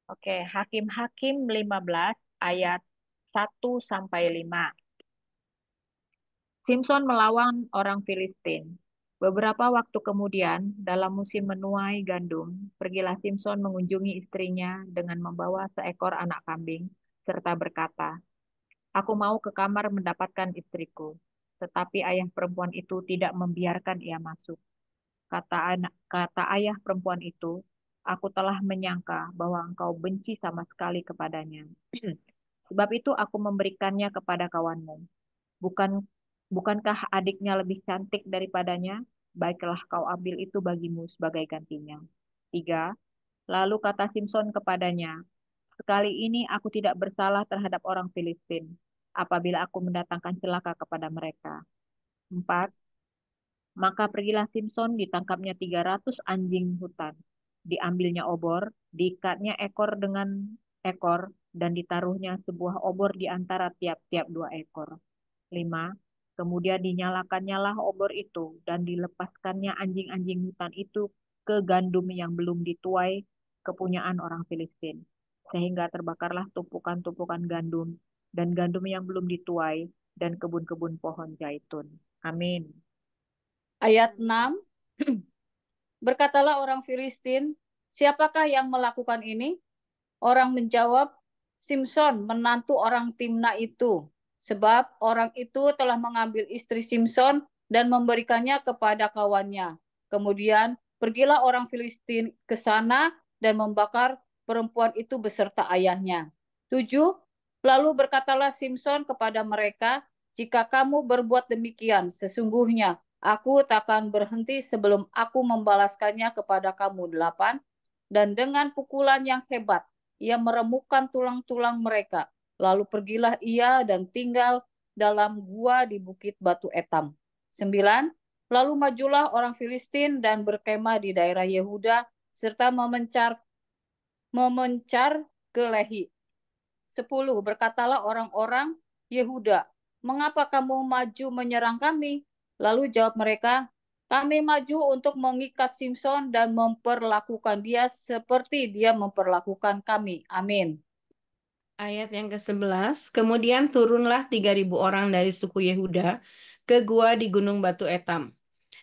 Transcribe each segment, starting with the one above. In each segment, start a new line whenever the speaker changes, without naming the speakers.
Oke, Hakim-Hakim 15 ayat 1 sampai 5. Simpson melawan orang Filistin. Beberapa waktu kemudian, dalam musim menuai gandum, pergilah Simpson mengunjungi istrinya dengan membawa seekor anak kambing, serta berkata, "Aku mau ke kamar mendapatkan istriku." Tetapi ayah perempuan itu tidak membiarkan ia masuk. Kata ayah perempuan itu, "Aku telah menyangka bahwa engkau benci sama sekali kepadanya. Sebab itu aku memberikannya kepada kawanmu. Bukan, bukankah adiknya lebih cantik daripadanya? Baiklah kau ambil itu bagimu sebagai gantinya." 3. Lalu kata Simpson kepadanya, "Sekali ini aku tidak bersalah terhadap orang Filistin, apabila aku mendatangkan celaka kepada mereka." 4. Maka pergilah Simpson, ditangkapnya 300 anjing hutan. Diambilnya obor, diikatnya ekor dengan ekor, dan ditaruhnya sebuah obor di antara tiap-tiap dua ekor. 5. Kemudian dinyalakan-nyalah obor itu, dan dilepaskannya anjing-anjing hutan itu ke gandum yang belum dituai kepunyaan orang Filistin. Sehingga terbakarlah tumpukan-tumpukan gandum, dan gandum yang belum dituai, dan kebun-kebun pohon zaitun. Amin.
Ayat 6. Berkatalah orang Filistin, siapakah yang melakukan ini? Orang menjawab, Simpson, menantu orang Timna itu. Sebab orang itu telah mengambil istri Simpson dan memberikannya kepada kawannya. Kemudian pergilah orang Filistin ke sana dan membakar perempuan itu beserta ayahnya. 7. Lalu berkatalah Simpson kepada mereka, jika kamu berbuat demikian, sesungguhnya aku takkan berhenti sebelum aku membalaskannya kepada kamu. 8. Dan dengan pukulan yang hebat, ia meremukkan tulang-tulang mereka. Lalu pergilah ia dan tinggal dalam gua di bukit Batu Etam. 9. Lalu majulah orang Filistin dan berkemah di daerah Yehuda serta memencar ke Lehi. 10. Berkatalah orang-orang Yehuda, mengapa kamu maju menyerang kami? Lalu jawab mereka, kami maju untuk mengikat Simpson dan memperlakukan dia seperti dia memperlakukan kami. Amin.
Ayat yang ke-11, kemudian turunlah 3.000 orang dari suku Yehuda ke gua di Gunung Batu Etam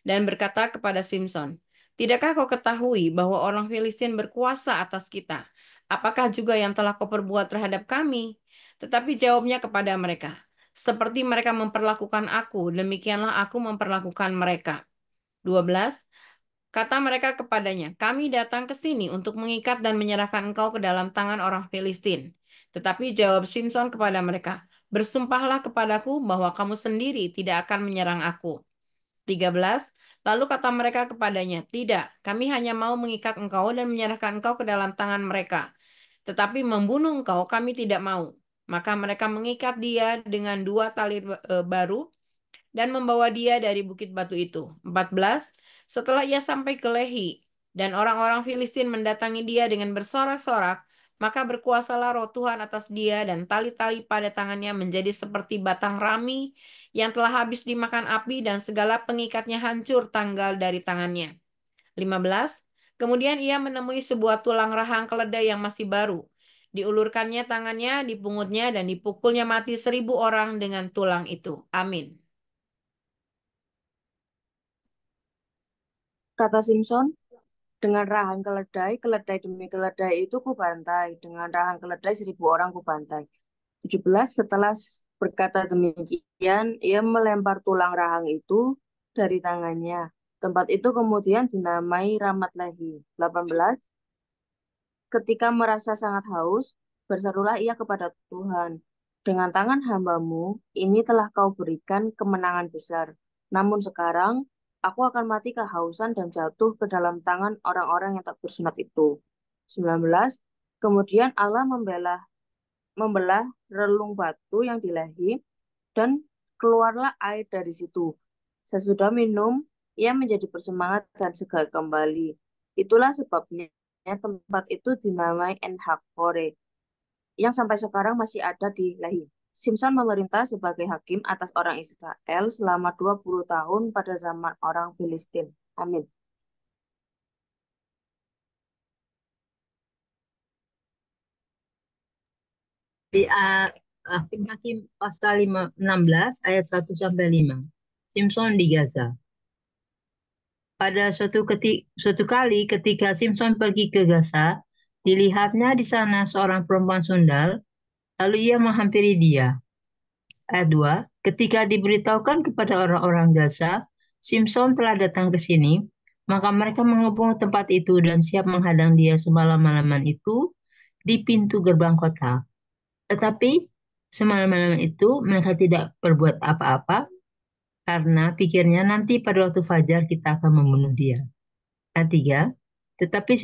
dan berkata kepada Simpson, tidakkah kau ketahui bahwa orang Filistin berkuasa atas kita? Apakah juga yang telah kau perbuat terhadap kami? Tetapi jawabnya kepada mereka, seperti mereka memperlakukan aku, demikianlah aku memperlakukan mereka. 12. Kata mereka kepadanya, kami datang ke sini untuk mengikat dan menyerahkan engkau ke dalam tangan orang Filistin. Tetapi jawab Simpson kepada mereka, bersumpahlah kepadaku bahwa kamu sendiri tidak akan menyerang aku. 13. Lalu kata mereka kepadanya, tidak, kami hanya mau mengikat engkau dan menyerahkan engkau ke dalam tangan mereka. Tetapi membunuh engkau kami tidak mau. Maka mereka mengikat dia dengan 2 tali baru dan membawa dia dari bukit batu itu. 14. Setelah ia sampai ke Lehi, dan orang-orang Filistin mendatangi dia dengan bersorak-sorak, maka berkuasalah roh Tuhan atas dia dan tali-tali pada tangannya menjadi seperti batang rami yang telah habis dimakan api dan segala pengikatnya hancur tanggal dari tangannya. 15. Kemudian ia menemui sebuah tulang rahang keledai yang masih baru. Diulurkannya tangannya, dipungutnya, dan dipukulnya mati 1.000 orang dengan tulang itu. Amin.
Kata Simpson, dengan rahang keledai, keledai demi keledai itu kubantai. Dengan rahang keledai 1.000 orang kubantai. 17. Setelah berkata demikian, ia melempar tulang rahang itu dari tangannya. Tempat itu kemudian dinamai Ramat Lehi. 18. Ketika merasa sangat haus, berserulah ia kepada Tuhan. Dengan tangan hambamu, ini telah kau berikan kemenangan besar. Namun sekarang, aku akan mati kehausan dan jatuh ke dalam tangan orang-orang yang tak bersunat itu. 19. Kemudian Allah membelah relung batu yang di Lehi, dan keluarlah air dari situ. Sesudah minum, ia menjadi bersemangat dan segar kembali. Itulah sebabnya tempat itu dinamai En-Hakkore, yang sampai sekarang masih ada di Lehi. Simpson memerintah sebagai hakim atas orang Israel selama 20 tahun pada zaman orang Filistin. Amin.
Di Hakim pasal 16 ayat 1 sampai 5. Simpson di Gaza. Pada suatu kali ketika Simpson pergi ke Gaza, dilihatnya di sana seorang perempuan sundal, lalu ia menghampiri dia. Ayat 2, ketika diberitahukan kepada orang-orang Gaza, Simpson telah datang ke sini, maka mereka menghubungi tempat itu dan siap menghadang dia semalam-malaman itu di pintu gerbang kota. Tetapi semalam-malaman itu mereka tidak berbuat apa-apa, karena pikirnya nanti pada waktu fajar kita akan membunuh dia. Ayat 3, tetapi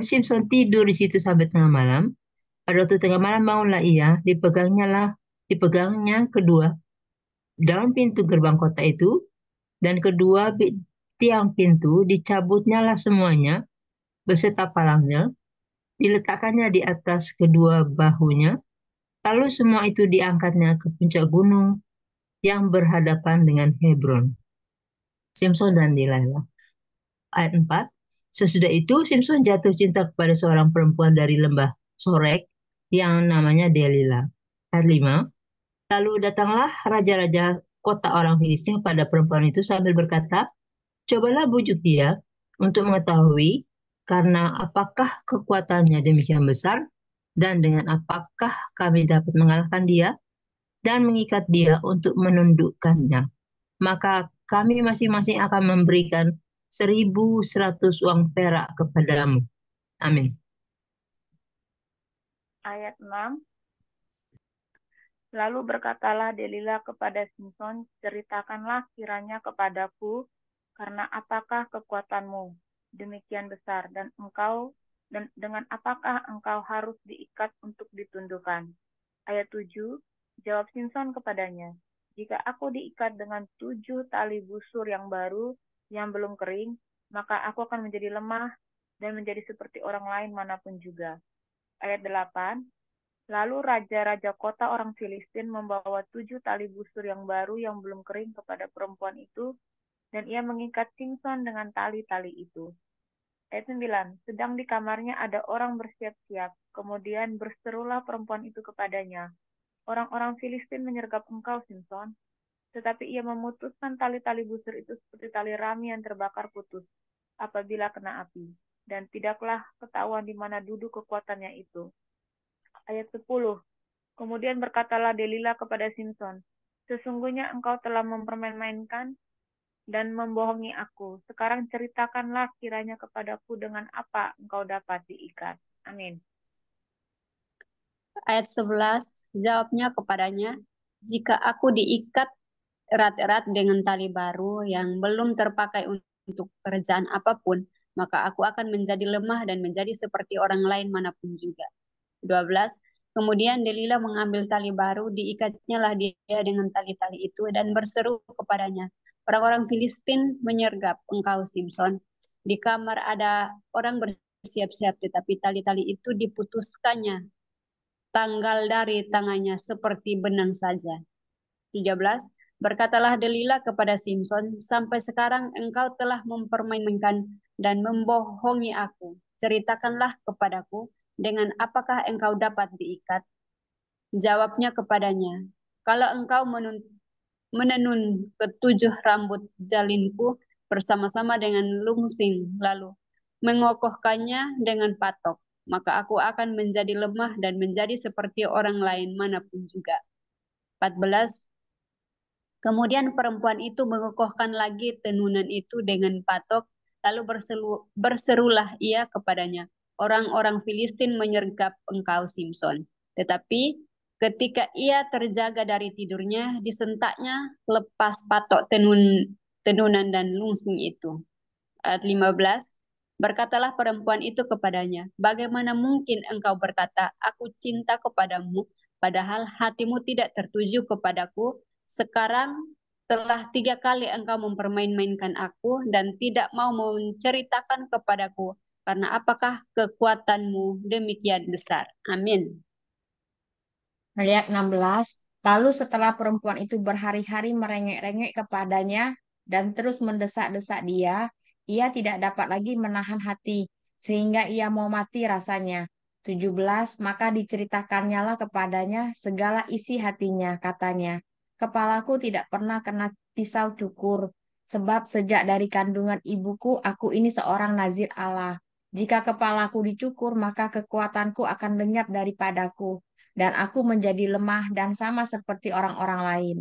Simpson tidur di situ sampai tengah malam. Pada waktu tengah malam bangunlah ia, dipegangnya kedua dalam pintu gerbang kota itu, dan kedua tiang pintu dicabutnyalah semuanya beserta palangnya, diletakkannya di atas kedua bahunya, lalu semua itu diangkatnya ke puncak gunung yang berhadapan dengan Hebron. Simpson dan Delilah. Ayat 4, sesudah itu Simpson jatuh cinta kepada seorang perempuan dari lembah Sorek yang namanya Delilah. Ayat 5, lalu datanglah raja-raja kota orang Filistin pada perempuan itu sambil berkata, cobalah bujuk dia untuk mengetahui karena apakah kekuatannya demikian besar dan dengan apakah kami dapat mengalahkan dia dan mengikat dia untuk menundukkannya. Maka kami masing-masing akan memberikan 1.100 uang perak kepadamu. Amin.
Ayat 6. Lalu berkatalah Delilah kepada Simpson, ceritakanlah kiranya kepadaku, karena apakah kekuatanmu demikian besar, dan dengan apakah engkau harus diikat untuk ditundukkan. Ayat 7, jawab Simpson kepadanya, jika aku diikat dengan 7 tali busur yang baru, yang belum kering, maka aku akan menjadi lemah dan menjadi seperti orang lain manapun juga. Ayat 8, lalu raja-raja kota orang Filistin membawa 7 tali busur yang baru yang belum kering kepada perempuan itu, dan ia mengikat Simpson dengan tali-tali itu. Ayat 9, sedang di kamarnya ada orang bersiap-siap, kemudian berserulah perempuan itu kepadanya, orang-orang Filistin menyergap engkau, Simpson. Tetapi ia memutuskan tali-tali busur itu seperti tali rami yang terbakar putus apabila kena api, dan tidaklah ketahuan di mana duduk kekuatannya itu. Ayat 10, kemudian berkatalah Delilah kepada Simpson, sesungguhnya engkau telah mempermain-mainkan dan membohongi aku. Sekarang ceritakanlah kiranya kepadaku dengan apa engkau dapat diikat. Amin.
Ayat 11, jawabnya kepadanya, jika aku diikat erat-erat dengan tali baru yang belum terpakai untuk pekerjaan apapun, maka aku akan menjadi lemah dan menjadi seperti orang lain manapun juga. 12, kemudian Delilah mengambil tali baru, diikatnyalah dia dengan tali-tali itu dan berseru kepadanya, orang-orang Filistin menyergap engkau, Simpson. Di kamar ada orang bersiap-siap, tetapi tali-tali itu diputuskannya tanggal dari tangannya seperti benang saja. 13, berkatalah Delilah kepada Simpson, sampai sekarang engkau telah mempermainkan dan membohongi aku. Ceritakanlah kepadaku, dengan apakah engkau dapat diikat? Jawabnya kepadanya, kalau engkau menenun ketujuh rambut jalinku bersama-sama dengan lungsing, lalu mengokohkannya dengan patok, maka aku akan menjadi lemah dan menjadi seperti orang lain manapun juga. 14, kemudian perempuan itu mengokohkan lagi tenunan itu dengan patok, lalu berserulah ia kepadanya, orang-orang Filistin menyergap engkau, Simpson. Tetapi ketika ia terjaga dari tidurnya, disentaknya lepas patok tenunan dan lungsing itu. Ayat 15, berkatalah perempuan itu kepadanya, bagaimana mungkin engkau berkata, aku cinta kepadamu, padahal hatimu tidak tertuju kepadaku. Sekarang telah 3 kali engkau mempermain-mainkan aku dan tidak mau menceritakan kepadaku, karena apakah kekuatanmu demikian besar. Amin.
Ayat 16, lalu setelah perempuan itu berhari-hari merengek-rengek kepadanya dan terus mendesak-desak dia tidak dapat lagi menahan hati, sehingga ia mau mati rasanya. 17. Maka diceritakannya kepadanya segala isi hatinya, katanya, kepalaku tidak pernah kena pisau cukur, sebab sejak dari kandungan ibuku aku ini seorang nazir Allah. Jika kepalaku dicukur, maka kekuatanku akan lenyap daripadaku, dan aku menjadi lemah dan sama seperti orang-orang lain.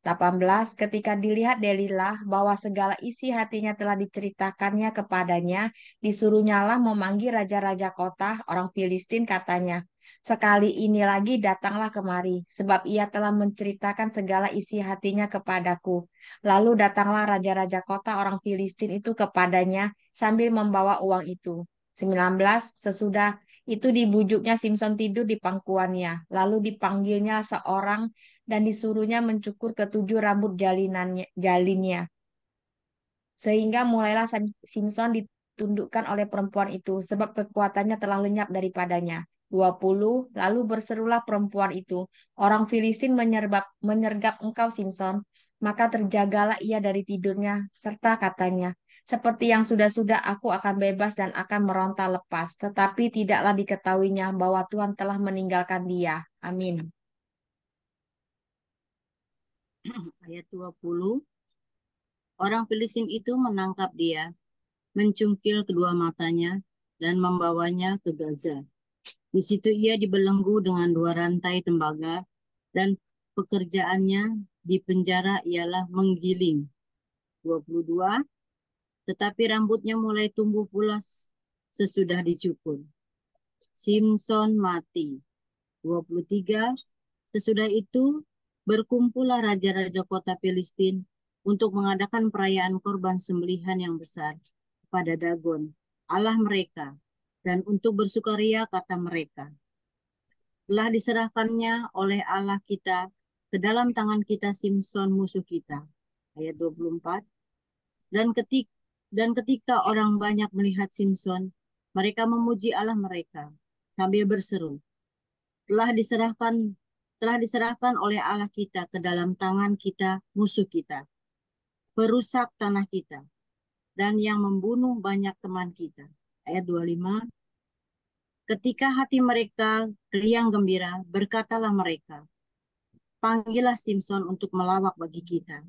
18. Ketika dilihat Delilah bahwa segala isi hatinya telah diceritakannya kepadanya, disuruhnyalah memanggil raja-raja kota orang Filistin, katanya, sekali ini lagi datanglah kemari, sebab ia telah menceritakan segala isi hatinya kepadaku. Lalu datanglah raja-raja kota orang Filistin itu kepadanya sambil membawa uang itu. 19. Sesudah itu dibujuknya Simson tidur di pangkuannya, lalu dipanggilnya seorang dan disuruhnya mencukur ketujuh rambut jalinnya. Sehingga mulailah Simson ditundukkan oleh perempuan itu, sebab kekuatannya telah lenyap daripadanya. 20. Lalu berserulah perempuan itu, orang Filistin menyergap engkau Simson. Maka terjagalah ia dari tidurnya, serta katanya, seperti yang sudah-sudah aku akan bebas dan akan meronta lepas. Tetapi tidaklah diketahuinya bahwa Tuhan telah meninggalkan dia. Amin.
Ayat 20. Orang Filistin itu menangkap dia, mencungkil kedua matanya, dan membawanya ke Gaza. Di situ ia dibelenggu dengan 2 rantai tembaga, dan pekerjaannya di penjara ialah menggiling. 22. Tetapi rambutnya mulai tumbuh pula sesudah dicukur. Simson mati. 23. Sesudah itu berkumpullah raja-raja kota Filistin untuk mengadakan perayaan korban sembelihan yang besar kepada Dagon, Allah mereka, dan untuk bersukaria kata mereka, telah diserahkannya oleh Allah kita ke dalam tangan kita Simson musuh kita. Ayat 24. Dan ketika orang banyak melihat Simson, mereka memuji Allah mereka sambil berseru, telah diserahkan oleh Allah kita ke dalam tangan kita musuh kita, perusak tanah kita, dan yang membunuh banyak teman kita. Ayat 25. Ketika hati mereka riang gembira, berkatalah mereka, panggillah Simson untuk melawak bagi kita.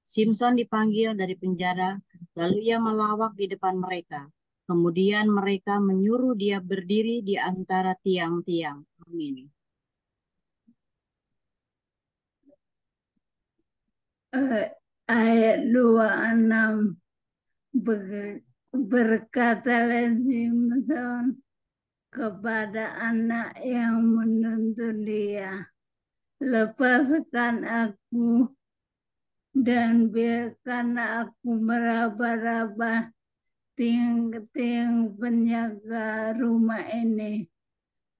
Simson dipanggil dari penjara, lalu ia melawak di depan mereka. Kemudian mereka menyuruh dia berdiri di antara tiang-tiang. Amin.
Ayat 26. Berkatalah Simson kepada anak yang menuntun dia, lepaskan aku dan biarkan aku meraba-raba tiang-tiang penjaga rumah ini,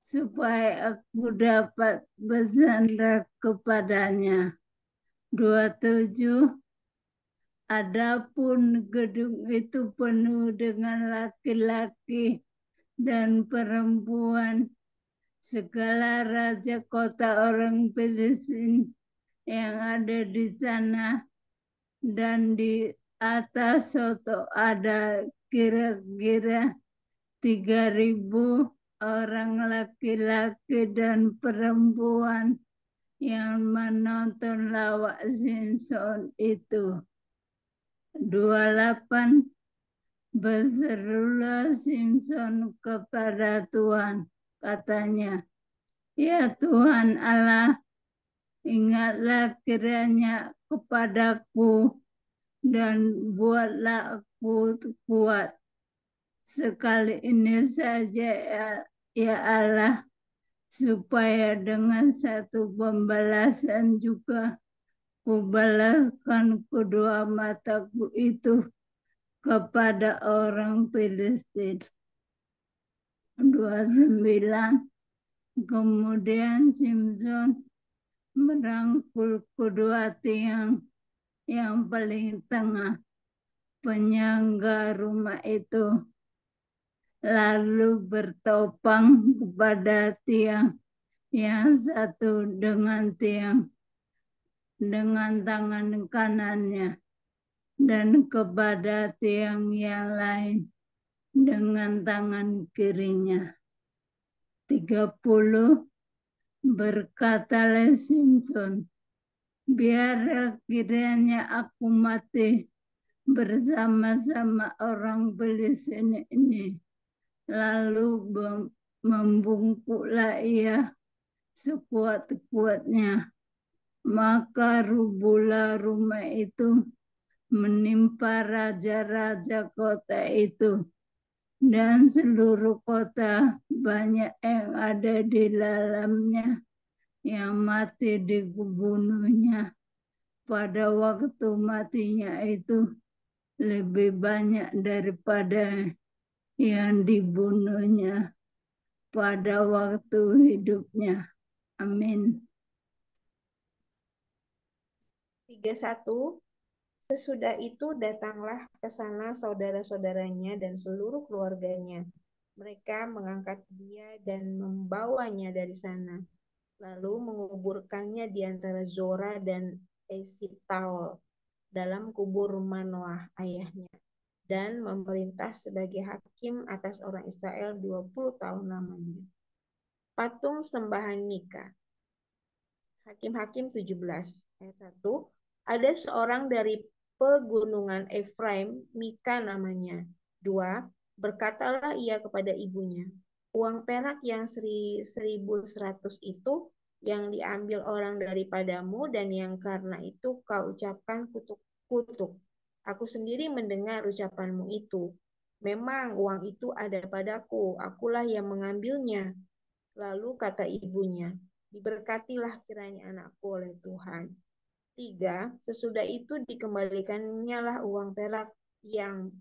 supaya aku dapat bersandar kepadanya. 27. Adapun gedung itu penuh dengan laki-laki dan perempuan, segala raja kota orang Filistin yang ada di sana, dan di atas soto ada kira-kira 3.000 orang laki-laki dan perempuan yang menonton lawak Simson itu. 28. Berserulah Simson kepada Tuhan, katanya, ya Tuhan Allah, ingatlah kiranya kepadaku dan buatlah aku kuat. Sekali ini saja ya Allah, supaya dengan satu pembalasan juga kubalaskan kedua mataku itu kepada orang Filistin. 29. Kemudian Simson merangkul kedua tiang yang paling tengah penyangga rumah itu, lalu bertopang kepada tiang yang satu dengan tangan kanannya, dan kepada tiang yang lain dengan tangan kirinya. 30 berkatalah Simson, biar kiranya aku mati bersama-sama orang Filistin ini. Lalu membungkuklah ia sekuat-kuatnya. Maka rubuhlah rumah itu menimpa raja-raja kota itu. Dan seluruh kota banyak yang ada di dalamnya yang mati dibunuhnya. Pada waktu matinya itu lebih banyak daripada yang dibunuhnya pada waktu hidupnya. Amin.
31. Sesudah itu datanglah ke sana saudara-saudaranya dan seluruh keluarganya. Mereka mengangkat dia dan membawanya dari sana, lalu menguburkannya di antara Zora dan Esitaol dalam kubur Manoah ayahnya, dan memerintah sebagai hakim atas orang Israel 20 tahun lamanya. Patung sembahan Mika. Hakim-Hakim 17 ayat 1. Ada seorang dari pegunungan Efraim, Mika namanya. 2. Berkatalah ia kepada ibunya, uang perak yang 1.100 itu yang diambil orang daripadamu dan yang karena itu kau ucapkan kutuk-kutuk. Aku sendiri mendengar ucapanmu itu. Memang uang itu ada padaku, akulah yang mengambilnya. Lalu kata ibunya, diberkatilah kiranya anakku oleh Tuhan. 3. Sesudah itu dikembalikannya lah uang perak yang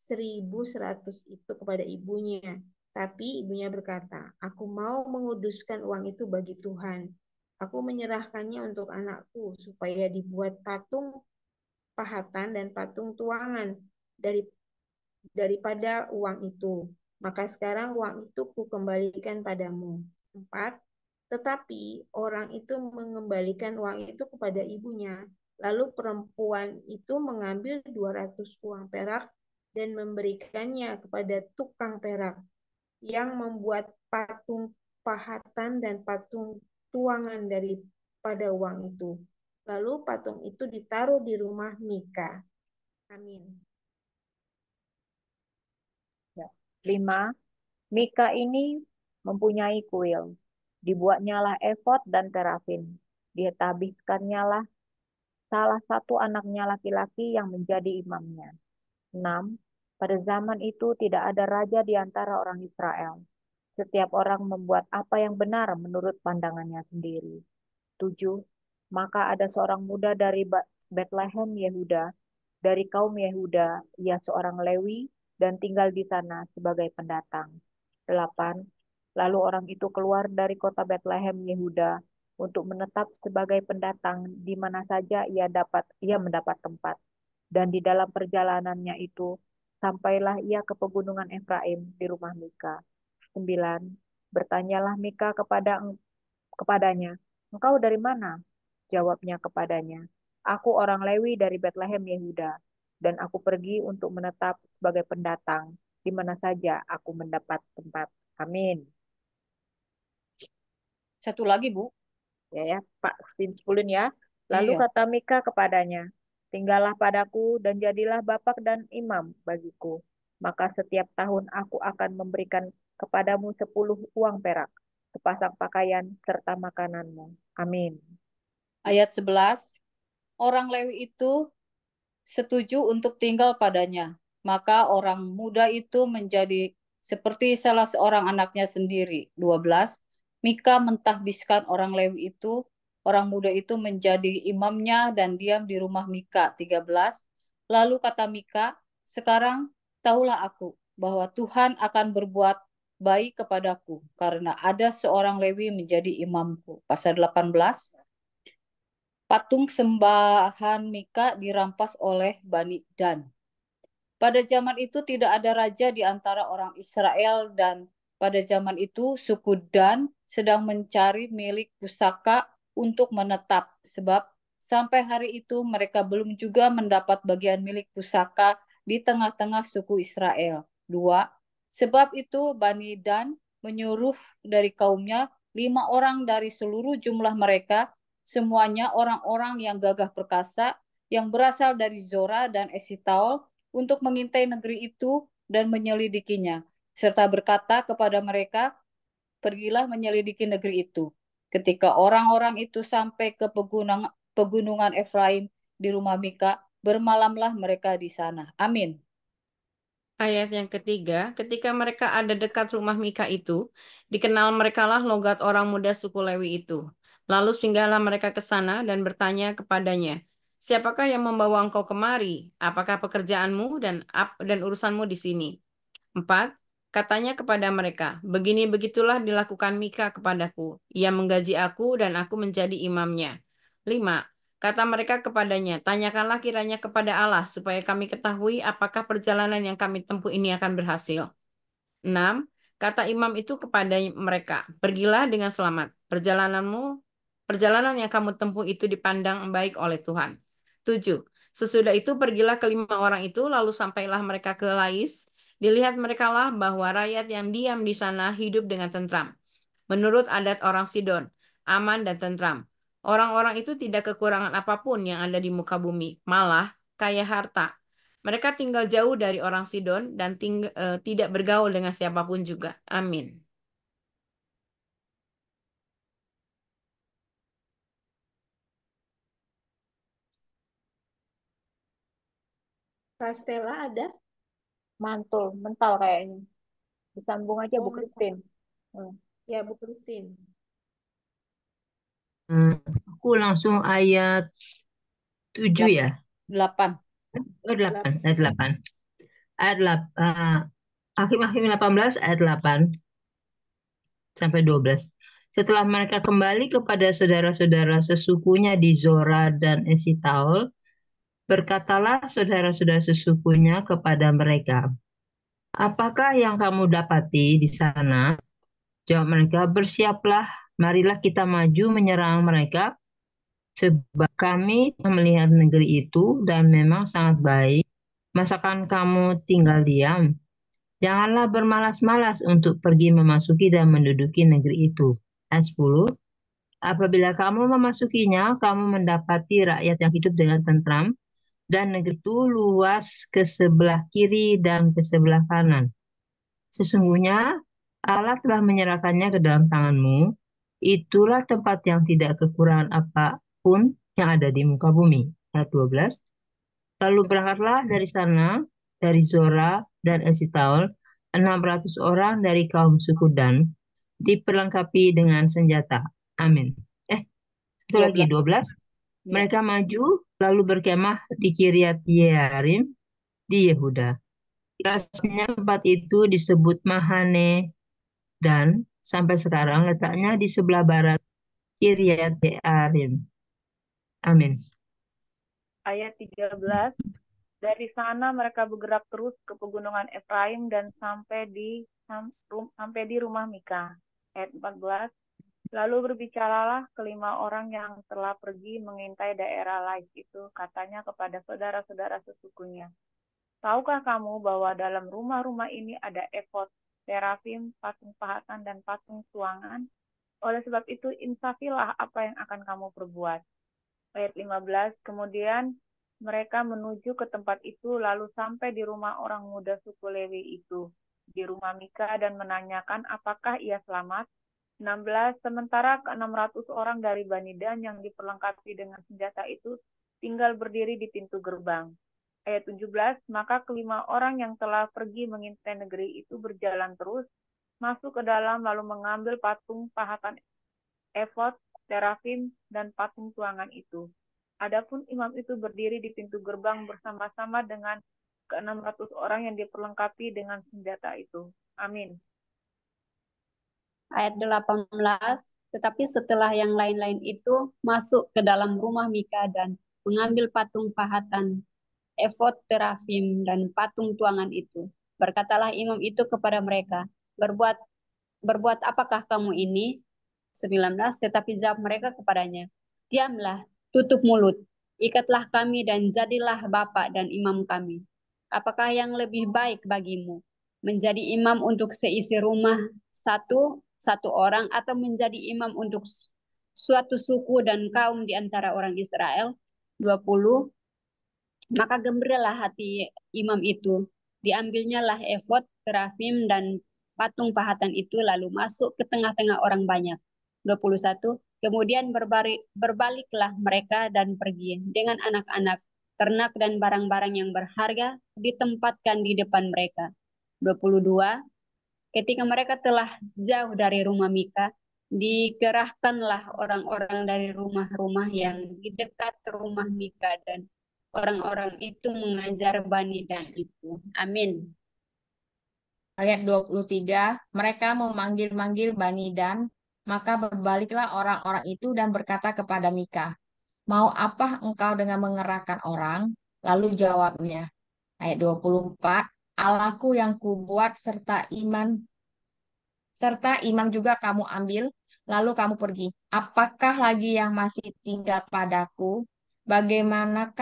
1.100 itu kepada ibunya. Tapi ibunya berkata, aku mau menguduskan uang itu bagi Tuhan. Aku menyerahkannya untuk anakku supaya dibuat patung pahatan dan patung tuangan daripada uang itu. Maka sekarang uang itu kukembalikan padamu. 4. Tetapi orang itu mengembalikan uang itu kepada ibunya. Lalu perempuan itu mengambil 200 uang perak dan memberikannya kepada tukang perak yang membuat patung pahatan dan patung tuangan daripada uang itu. Lalu patung itu ditaruh di rumah Mika. Amin.
5. Mika ini mempunyai kuil. Dibuatnya lah efod dan terafim. Ditabiskannya lah salah satu anaknya laki-laki yang menjadi imamnya. 6. Pada zaman itu tidak ada raja di antara orang Israel. Setiap orang membuat apa yang benar menurut pandangannya sendiri. 7. Maka ada seorang muda dari Bethlehem Yehuda, dari kaum Yehuda, ia seorang Lewi dan tinggal di sana sebagai pendatang. 8. Lalu orang itu keluar dari kota Bethlehem Yehuda untuk menetap sebagai pendatang di mana saja ia mendapat tempat. Dan di dalam perjalanannya itu sampailah ia ke pegunungan Efraim di rumah Mika. 9. Bertanyalah Mika kepadanya, engkau dari mana? Jawabnya kepadanya, aku orang Lewi dari Bethlehem Yehuda, dan aku pergi untuk menetap sebagai pendatang di mana saja aku mendapat tempat. Amin.
Satu lagi, Bu.
Ya, Pak, 10 ya. Lalu
Iya.
kata Mika kepadanya, tinggallah padaku dan jadilah bapak dan imam bagiku. Maka setiap tahun aku akan memberikan kepadamu 10 uang perak, sepasang pakaian, serta makananmu. Amin.
Ayat 11. Orang Lewi itu setuju untuk tinggal padanya. Maka orang muda itu menjadi seperti salah seorang anaknya sendiri. 12. Mika mentahbiskan orang Lewi itu, orang muda itu menjadi imamnya dan diam di rumah Mika. 13. Lalu kata Mika, sekarang tahulah aku bahwa Tuhan akan berbuat baik kepadaku karena ada seorang Lewi menjadi imamku. Pasal 18. Patung sembahan Mika dirampas oleh Bani Dan. Pada zaman itu tidak ada raja di antara orang Israel dan pada zaman itu suku Dan sedang mencari milik pusaka untuk menetap sebab sampai hari itu mereka belum juga mendapat bagian milik pusaka di tengah-tengah suku Israel. 2. Sebab itu Bani Dan menyuruh dari kaumnya 5 orang dari seluruh jumlah mereka, semuanya orang-orang yang gagah perkasa, yang berasal dari Zora dan Esitaol, untuk mengintai negeri itu dan menyelidikinya, serta berkata kepada mereka, pergilah menyelidiki negeri itu. Ketika orang-orang itu sampai ke pegunungan Efraim di rumah Mika, bermalamlah mereka di sana. Amin.
Ayat yang ketiga, ketika mereka ada dekat rumah Mika itu, dikenal merekalah logat orang muda suku Lewi itu. Lalu singgahlah mereka ke sana dan bertanya kepadanya, siapakah yang membawa engkau kemari? Apakah pekerjaanmu dan urusanmu di sini? 4. Katanya kepada mereka, begini begitulah dilakukan Mika kepadaku. Ia menggaji aku dan aku menjadi imamnya. 5. Kata mereka kepadanya, tanyakanlah kiranya kepada Allah supaya kami ketahui apakah perjalanan yang kami tempuh ini akan berhasil. 6. Kata imam itu kepada mereka, pergilah dengan selamat. Perjalanan yang kamu tempuh itu dipandang baik oleh Tuhan. 7. Sesudah itu pergilah kelima orang itu, lalu sampailah mereka ke Lais. Dilihat merekalah bahwa rakyat yang diam di sana hidup dengan tentram. Menurut adat orang Sidon, aman dan tentram. Orang-orang itu tidak kekurangan apapun yang ada di muka bumi, malah kaya harta. Mereka tinggal jauh dari orang Sidon dan tidak bergaul dengan siapapun juga. Amin.
Kastela ada?
Mantul, mental kayaknya. Disambung aja Bu
Oh,
Christine.
ya Bu Christine.
Aku langsung ayat 7 ya.
8.
Oh, 8. Ayat 8. Ayat 8. Hakim-Hakim 18 ayat 8 sampai 12. Setelah mereka kembali kepada saudara-saudara sesukunya di Zora dan Esitaol, berkatalah saudara-saudara sesukunya kepada mereka, apakah yang kamu dapati di sana? Jawab mereka, bersiaplah, marilah kita maju menyerang mereka, sebab kami melihat negeri itu dan memang sangat baik. Masakan kamu tinggal diam? Janganlah bermalas-malas untuk pergi memasuki dan menduduki negeri itu. Ayat 10. Apabila kamu memasukinya, kamu mendapati rakyat yang hidup dengan tentram, dan negeri itu luas ke sebelah kiri dan ke sebelah kanan. Sesungguhnya Allah telah menyerahkannya ke dalam tanganmu. Itulah tempat yang tidak kekurangan apapun yang ada di muka bumi. Ayat 12. Lalu berangkatlah dari sana, dari Zora dan Esitaol, 600 orang dari kaum suku Dan, diperlengkapi dengan senjata. Amin. Satu lagi, 12. Mereka maju, lalu berkemah di Kiryat Yearim di Yehuda. Rasanya tempat itu disebut Mahane dan sampai sekarang letaknya di sebelah barat Kiryat Yearim. Amin.
Ayat 13. Dari sana mereka bergerak terus ke pegunungan Efraim dan sampai di rumah Mika. Ayat 14. Lalu berbicaralah kelima orang yang telah pergi mengintai daerah Lais itu, katanya kepada saudara-saudara sesukunya, tahukah kamu bahwa dalam rumah-rumah ini ada efod, terafim, patung pahatan, dan patung tuangan? Oleh sebab itu, insafilah apa yang akan kamu perbuat. Ayat 15, kemudian mereka menuju ke tempat itu, lalu sampai di rumah orang muda suku Lewi itu, di rumah Mika, dan menanyakan apakah ia selamat. 16, sementara ke-600 orang dari Bani Dan yang diperlengkapi dengan senjata itu tinggal berdiri di pintu gerbang. Ayat 17, maka kelima orang yang telah pergi mengintai negeri itu berjalan terus, masuk ke dalam lalu mengambil patung pahatan efod, terafim, dan patung tuangan itu. Adapun imam itu berdiri di pintu gerbang bersama-sama dengan ke-600 orang yang diperlengkapi dengan senjata itu. Amin.
Ayat 18, tetapi setelah yang lain-lain itu masuk ke dalam rumah Mika dan mengambil patung pahatan, efod, terafim, dan patung tuangan itu. Berkatalah imam itu kepada mereka, berbuat apakah kamu ini? 19, tetapi jawab mereka kepadanya, diamlah, tutup mulut, ikatlah kami dan jadilah bapak dan imam kami. Apakah yang lebih baik bagimu? menjadi imam untuk seisi rumah satu orang atau menjadi imam untuk suatu suku dan kaum di antara orang Israel. 20. Maka gembiralah hati imam itu. Diambilnya lah efod, terafim, dan patung pahatan itu lalu masuk ke tengah-tengah orang banyak. 21. Kemudian berbaliklah mereka dan pergi dengan anak-anak, ternak, dan barang-barang yang berharga ditempatkan di depan mereka. 22. Ketika mereka telah jauh dari rumah Mika, dikerahkanlah orang-orang dari rumah-rumah yang di dekat rumah Mika dan orang-orang itu mengajar Bani Dan itu. Amin.
Ayat 23, mereka memanggil-manggil Bani Dan, maka berbaliklah orang-orang itu dan berkata kepada Mika, mau apa engkau dengan mengerahkan orang? Lalu jawabnya, ayat 24, Allahku yang kubuat serta iman juga kamu ambil, lalu kamu pergi. Apakah lagi yang masih tinggal padaku? Bagaimana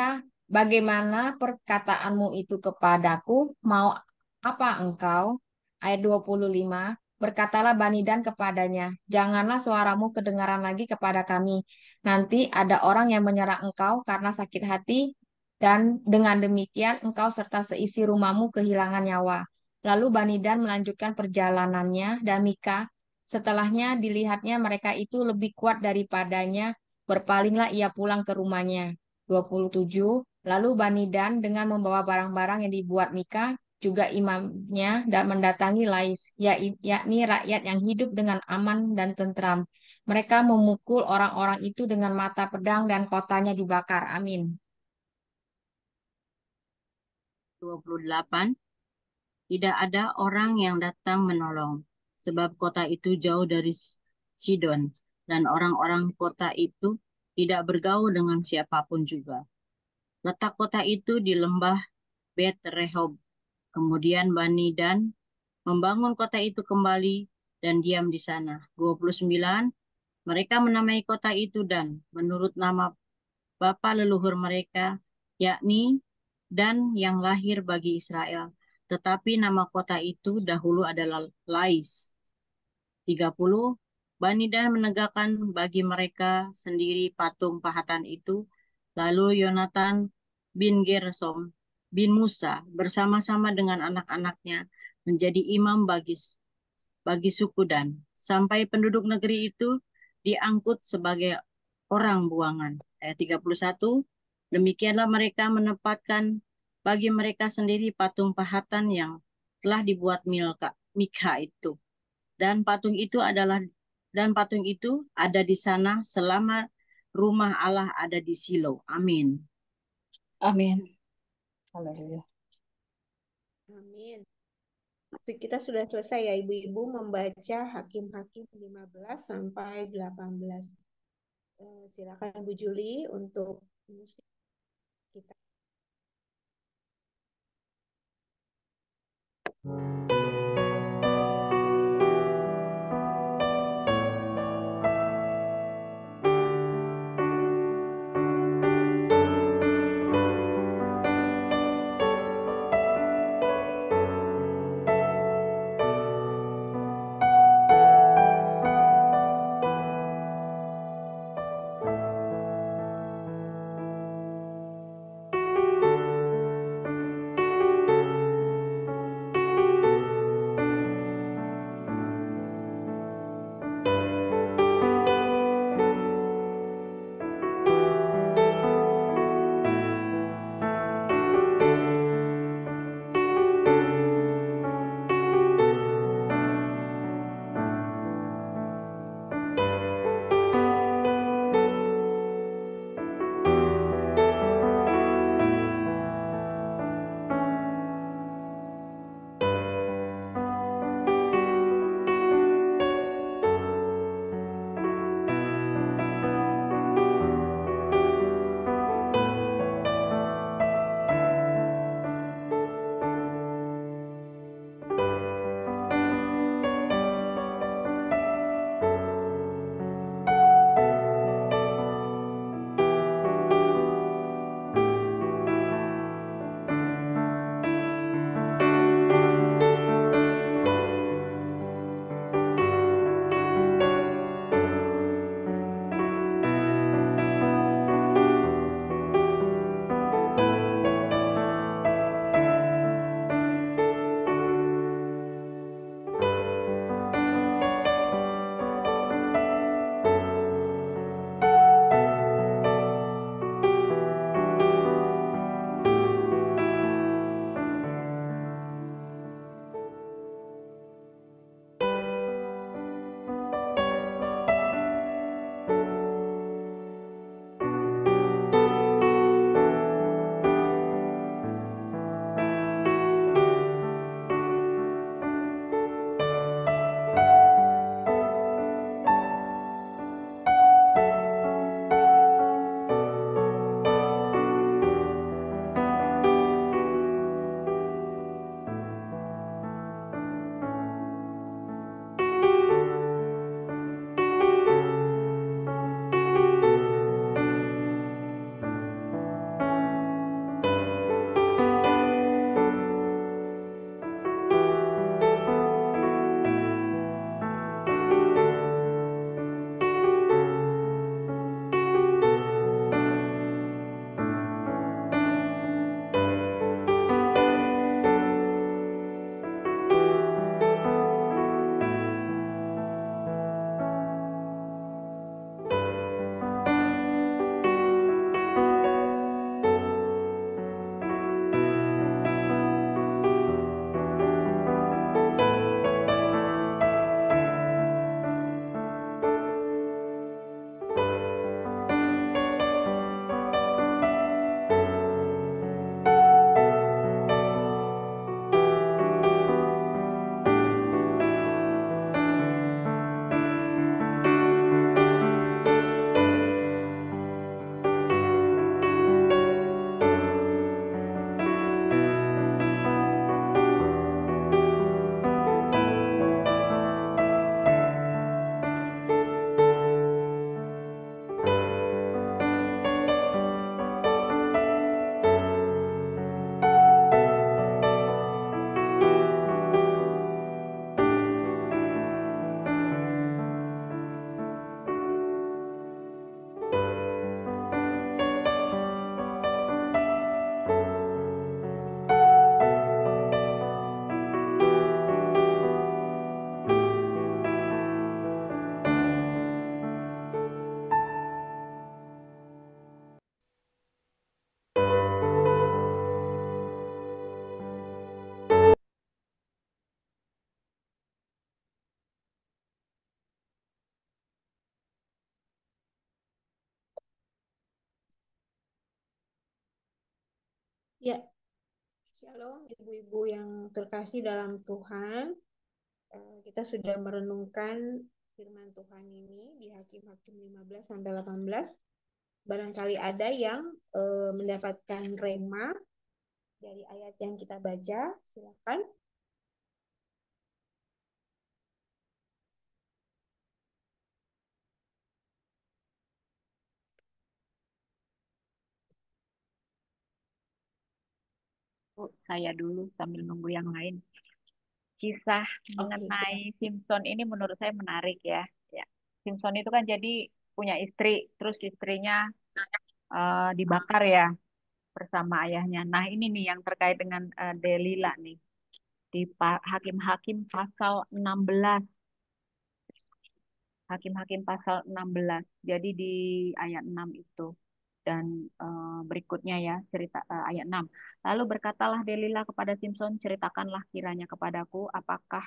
perkataanmu itu kepadaku? Mau apa engkau? Ayat 25, berkatalah Bani Dan kepadanya, janganlah suaramu kedengaran lagi kepada kami. Nanti ada orang yang menyerang engkau karena sakit hati, dan dengan demikian engkau serta seisi rumahmu kehilangan nyawa. Lalu Bani Dan melanjutkan perjalanannya dan Mika. Setelahnya dilihatnya mereka itu lebih kuat daripadanya, berpalinglah ia pulang ke rumahnya. 27. Lalu Bani Dan dengan membawa barang-barang yang dibuat Mika, juga imamnya, dan mendatangi Lais, yakni rakyat yang hidup dengan aman dan tentram. Mereka memukul orang-orang itu dengan mata pedang dan kotanya dibakar. Amin.
28. Tidak ada orang yang datang menolong, sebab kota itu jauh dari Sidon, dan orang-orang kota itu tidak bergaul dengan siapapun juga. Letak kota itu di lembah Bet Rehob. Kemudian Bani Dan membangun kota itu kembali dan diam di sana. 29. Mereka menamai kota itu Dan, menurut nama bapa leluhur mereka, yakni Dan yang lahir bagi Israel. Tetapi nama kota itu dahulu adalah Lais. 30. Bani Dan menegakkan bagi mereka sendiri patung pahatan itu. Lalu Yonatan bin Gersom bin Musa bersama-sama dengan anak-anaknya menjadi imam bagi suku Dan. Sampai penduduk negeri itu diangkut sebagai orang buangan. Ayat 31. Demikianlah mereka menempatkan bagi mereka sendiri patung pahatan yang telah dibuat Mika itu. Dan patung itu ada di sana selama rumah Allah ada di Silo. Amin.
Amin. Haleluya.
Amin. Kita sudah selesai ya Ibu-Ibu membaca Hakim-Hakim 15 sampai 18. Silakan Bu Juli untuk musik kita. Ya, Shalom ibu-ibu yang terkasih dalam Tuhan. Kita sudah merenungkan firman Tuhan ini di Hakim-Hakim 15 sampai 18. Barangkali ada yang mendapatkan rema dari ayat yang kita baca. Silakan.
Saya dulu sambil nunggu yang lain. Kisah
Oke,
mengenai Simpson ini menurut saya menarik ya. Ya. Simpson itu kan jadi punya istri, terus istrinya dibakar ya bersama ayahnya. Nah, ini nih yang terkait dengan Delila nih di Hakim-Hakim pasal 16. Hakim-Hakim pasal 16. Jadi di ayat 6 itu. Dan berikutnya ya cerita ayat 6. Lalu berkatalah Delila kepada Simpson, ceritakanlah kiranya kepadaku apakah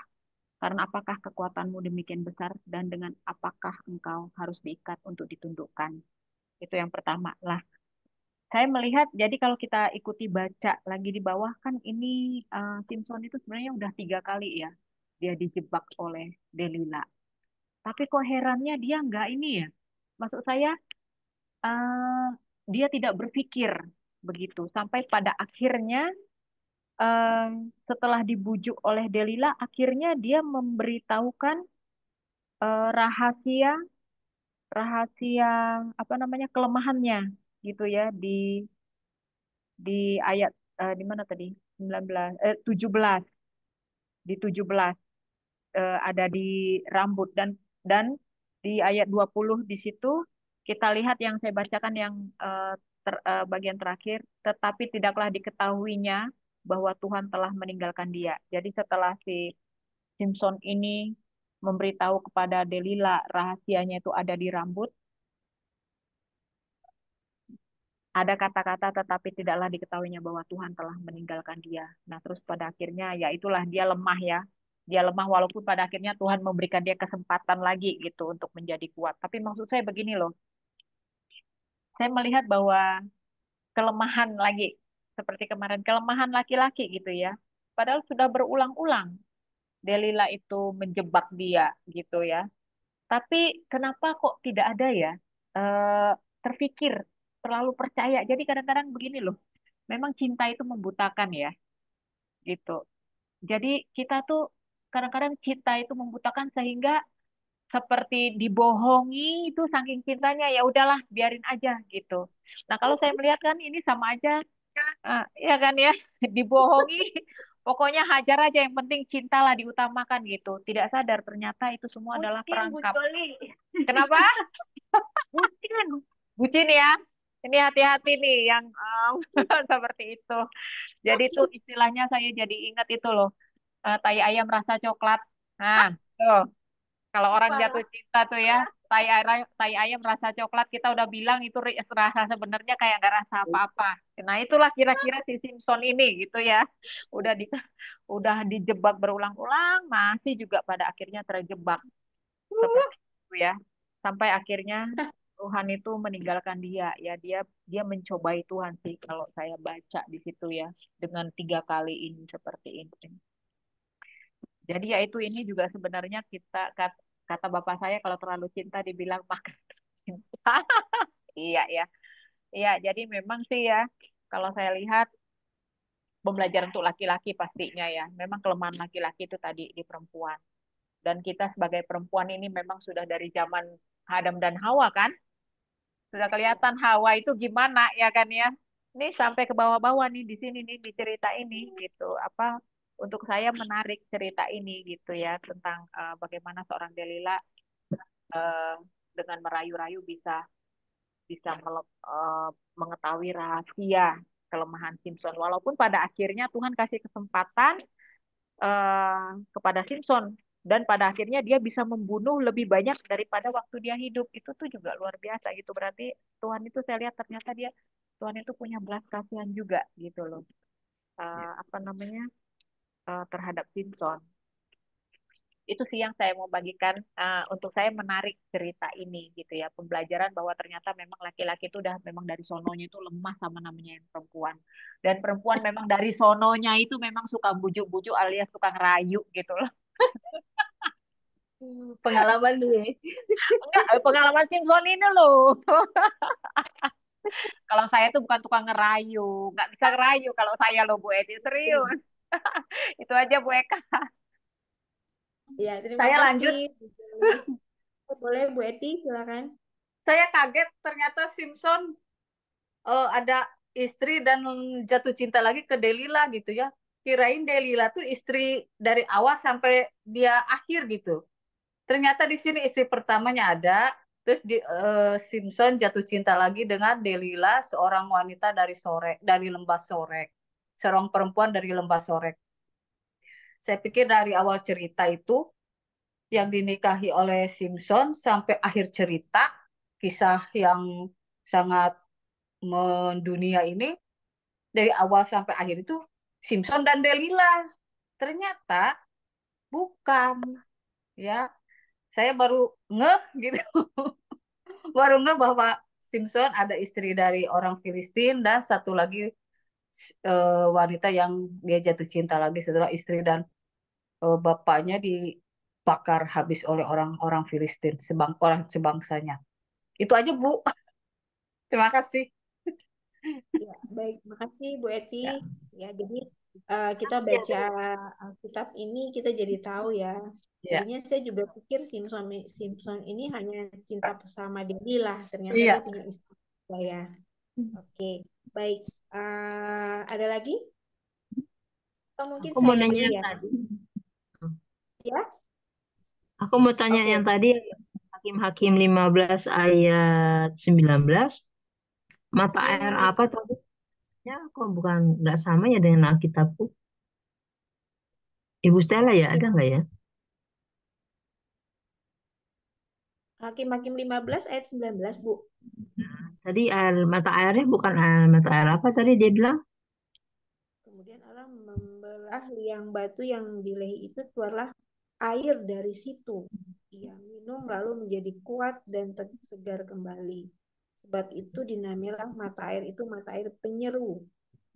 kekuatanmu demikian besar dan dengan apakah engkau harus diikat untuk ditundukkan. Itu yang pertama. Lah, saya melihat jadi kalau kita ikuti baca lagi di bawah kan ini Simpson itu sebenarnya udah 3 kali ya dia dijebak oleh Delila. Tapi kok herannya dia nggak ini ya. Maksud saya eh, dia tidak berpikir begitu sampai pada akhirnya eh, setelah dibujuk oleh Delila akhirnya dia memberitahukan rahasia rahasia apa namanya kelemahannya gitu ya di ayat di mana tadi 19 17 di 17 ada di rambut dan di ayat 20 di situ kita lihat yang saya bacakan yang bagian terakhir, tetapi tidaklah diketahuinya bahwa Tuhan telah meninggalkan dia. Jadi setelah si Simpson ini memberitahu kepada Delila rahasianya itu ada di rambut, ada kata-kata tetapi tidaklah diketahuinya bahwa Tuhan telah meninggalkan dia. Nah, terus pada akhirnya ya itulah dia lemah ya. Dia lemah walaupun pada akhirnya Tuhan memberikan dia kesempatan lagi gitu untuk menjadi kuat. Tapi maksud saya begini loh. Saya melihat bahwa kelemahan lagi seperti kemarin kelemahan laki-laki gitu ya. Padahal sudah berulang-ulang Delila itu menjebak dia gitu ya. Tapi kenapa kok tidak ada ya terfikir terlalu percaya. Jadi kadang-kadang begini loh. Memang cinta itu membutakan ya, gitu. Jadi kita tuh kadang-kadang cinta itu membutakan sehingga seperti dibohongi itu saking cintanya ya udahlah biarin aja gitu. Nah kalau saya melihat kan ini sama aja, ya kan ya dibohongi. Pokoknya hajar aja yang penting cintalah diutamakan gitu. Tidak sadar ternyata itu semua adalah
Bucin, Bu
perangkap.
Joli.
Kenapa?
Bucin.
Bucin ya. Ini hati-hati nih yang seperti itu. Jadi itu istilahnya saya jadi ingat itu loh, tai ayam rasa coklat. Nah, tuh kalau orang
Lupa
jatuh
ya.
cinta tuh ya, tai ayam rasa coklat kita udah bilang itu rasa sebenarnya kayak nggak rasa apa-apa. Nah, itulah kira-kira si Simpson ini gitu ya. Udah di udah dijebak berulang-ulang, masih juga pada akhirnya terjebak seperti itu ya. Sampai akhirnya Tuhan itu meninggalkan dia ya dia mencobai Tuhan sih kalau saya baca di situ ya dengan 3 kali ini seperti ini. Jadi ya itu ini juga sebenarnya kata bapak saya kalau terlalu cinta dibilang makan cinta. Iya ya. Iya, jadi memang sih ya kalau saya lihat pembelajaran untuk laki-laki pastinya ya. Memang kelemahan laki-laki itu tadi di perempuan. Dan kita sebagai perempuan ini memang sudah dari zaman Adam dan Hawa kan? Sudah kelihatan Hawa itu gimana ya kan ya. Ini sampai ke bawah-bawah nih di sini nih di cerita ini gitu. Apa untuk saya menarik cerita ini gitu ya tentang bagaimana seorang Delila eh, dengan merayu-rayu bisa bisa mengetahui rahasia kelemahan Simpson. Walaupun pada akhirnya Tuhan kasih kesempatan kepada Simpson dan pada akhirnya dia bisa membunuh lebih banyak daripada waktu dia hidup. Itu tuh juga luar biasa gitu. Berarti Tuhan itu saya lihat ternyata Tuhan itu punya belas kasihan juga gitu loh. Apa namanya terhadap Simpson. itu sih yang saya mau bagikan, untuk saya menarik cerita ini gitu ya, pembelajaran bahwa ternyata memang laki-laki itu udah memang dari sononya itu lemah sama namanya yang perempuan, dan perempuan memang dari sononya itu memang suka bujuk-bujuk alias suka ngerayu gitu loh.
Pengalaman nih.
Enggak, pengalaman Simpson ini loh. Kalau saya tuh bukan tukang ngerayu, nggak bisa ngerayu kalau saya loh Bu Edi, serius. Itu aja Bu Eka.
Ya, terima
Saya lanjut.
kasih. Boleh, boleh Bu Eti, silakan.
Saya kaget ternyata Simpson ada istri dan jatuh cinta lagi ke Delila gitu ya. Kirain Delila tuh istri dari awal sampai dia akhir gitu. Ternyata di sini istri pertamanya ada, terus Simpson jatuh cinta lagi dengan Delila, seorang wanita dari Lembah Sorek, seorang perempuan dari Lembah Sorek. Saya pikir dari awal cerita itu yang dinikahi oleh Simpson sampai akhir cerita, kisah yang sangat mendunia ini dari awal sampai akhir itu Simpson dan Delila. Ternyata bukan, ya. Saya baru ngeh gitu. Baru ngeh bahwa Simpson ada istri dari orang Filistin dan satu lagi wanita yang dia jatuh cinta lagi setelah istri dan bapaknya dibakar habis oleh orang-orang Filistin, orang sebangsanya. Itu aja, Bu. Terima kasih.
Ya, baik, makasih Bu Eti.
Ya.
Ya, jadi kita baca Alkitab ini kita jadi tahu ya.
Ya.
Jadinya saya juga pikir Simpson ini hanya cinta sama Dewi lah. Ternyata
Iya.
dia punya istri juga ya. Oke, baik. Ada lagi? Atau mungkin
Aku mau
saya
nanya
dulu
yang
ya?
tadi.
Ya,
Aku mau tanya
oke.
yang tadi, Hakim-Hakim 15 ayat 19. Mata air apa tadi? Ya, kok bukan nggak sama ya dengan Alkitabku? Ibu Stella ya, ada nggak ya?
Hakim-Hakim 15 ayat 19, Bu.
Tadi mata airnya bukan mata air apa tadi dia bilang?
Kemudian Allah membelah liang batu yang di Lehi itu, keluarlah air dari situ. Ia minum lalu menjadi kuat dan segar kembali. Sebab itu dinamailah mata air itu mata air penyeru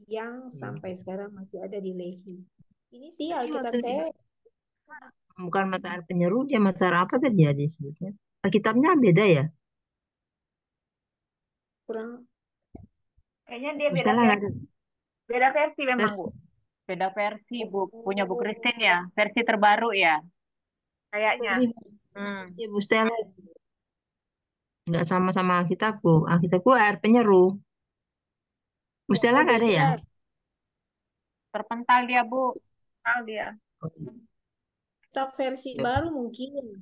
yang sampai sekarang masih ada di Lehi. Ini sih
Tadi
Alkitab
waktu
saya
bukan mata air penyeru, dia mata air apa tadi ya disebutnya? Alkitabnya beda ya?
kurang.
Kayaknya dia
Bu
beda
Stella nggak
versi.
ada
Beda versi memang,
versi.
Bu. Beda versi, Bu. Punya Bu Christine
Oh,
ya. Versi terbaru ya. Kayaknya.
Tadi
Hmm.
versi Bu Stella nggak sama-sama Alkitabku. Alkitabku air penyeru. Bu
ya,
Stella
oh
nggak ada ya?
beda.
Terpental dia, Bu. Terpental dia.
Kitab versi baru mungkin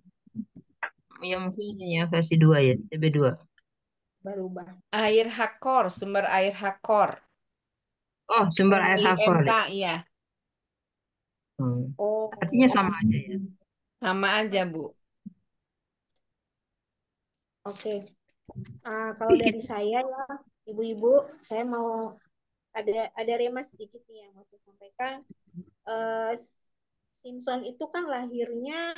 Ya mungkin ini ya versi 2 ya, TB2.
berubah.
Air Hakor, sumber air Hakor.
Oh, sumber air Hakor.
IMK, iya.
Oh,
Artinya sama aja ya.
Sama aja, Bu.
oke. Kalau dari saya ya, ibu-ibu, saya mau ada remas sedikit nih yang mau saya sampaikan. Eh, Simpson itu kan lahirnya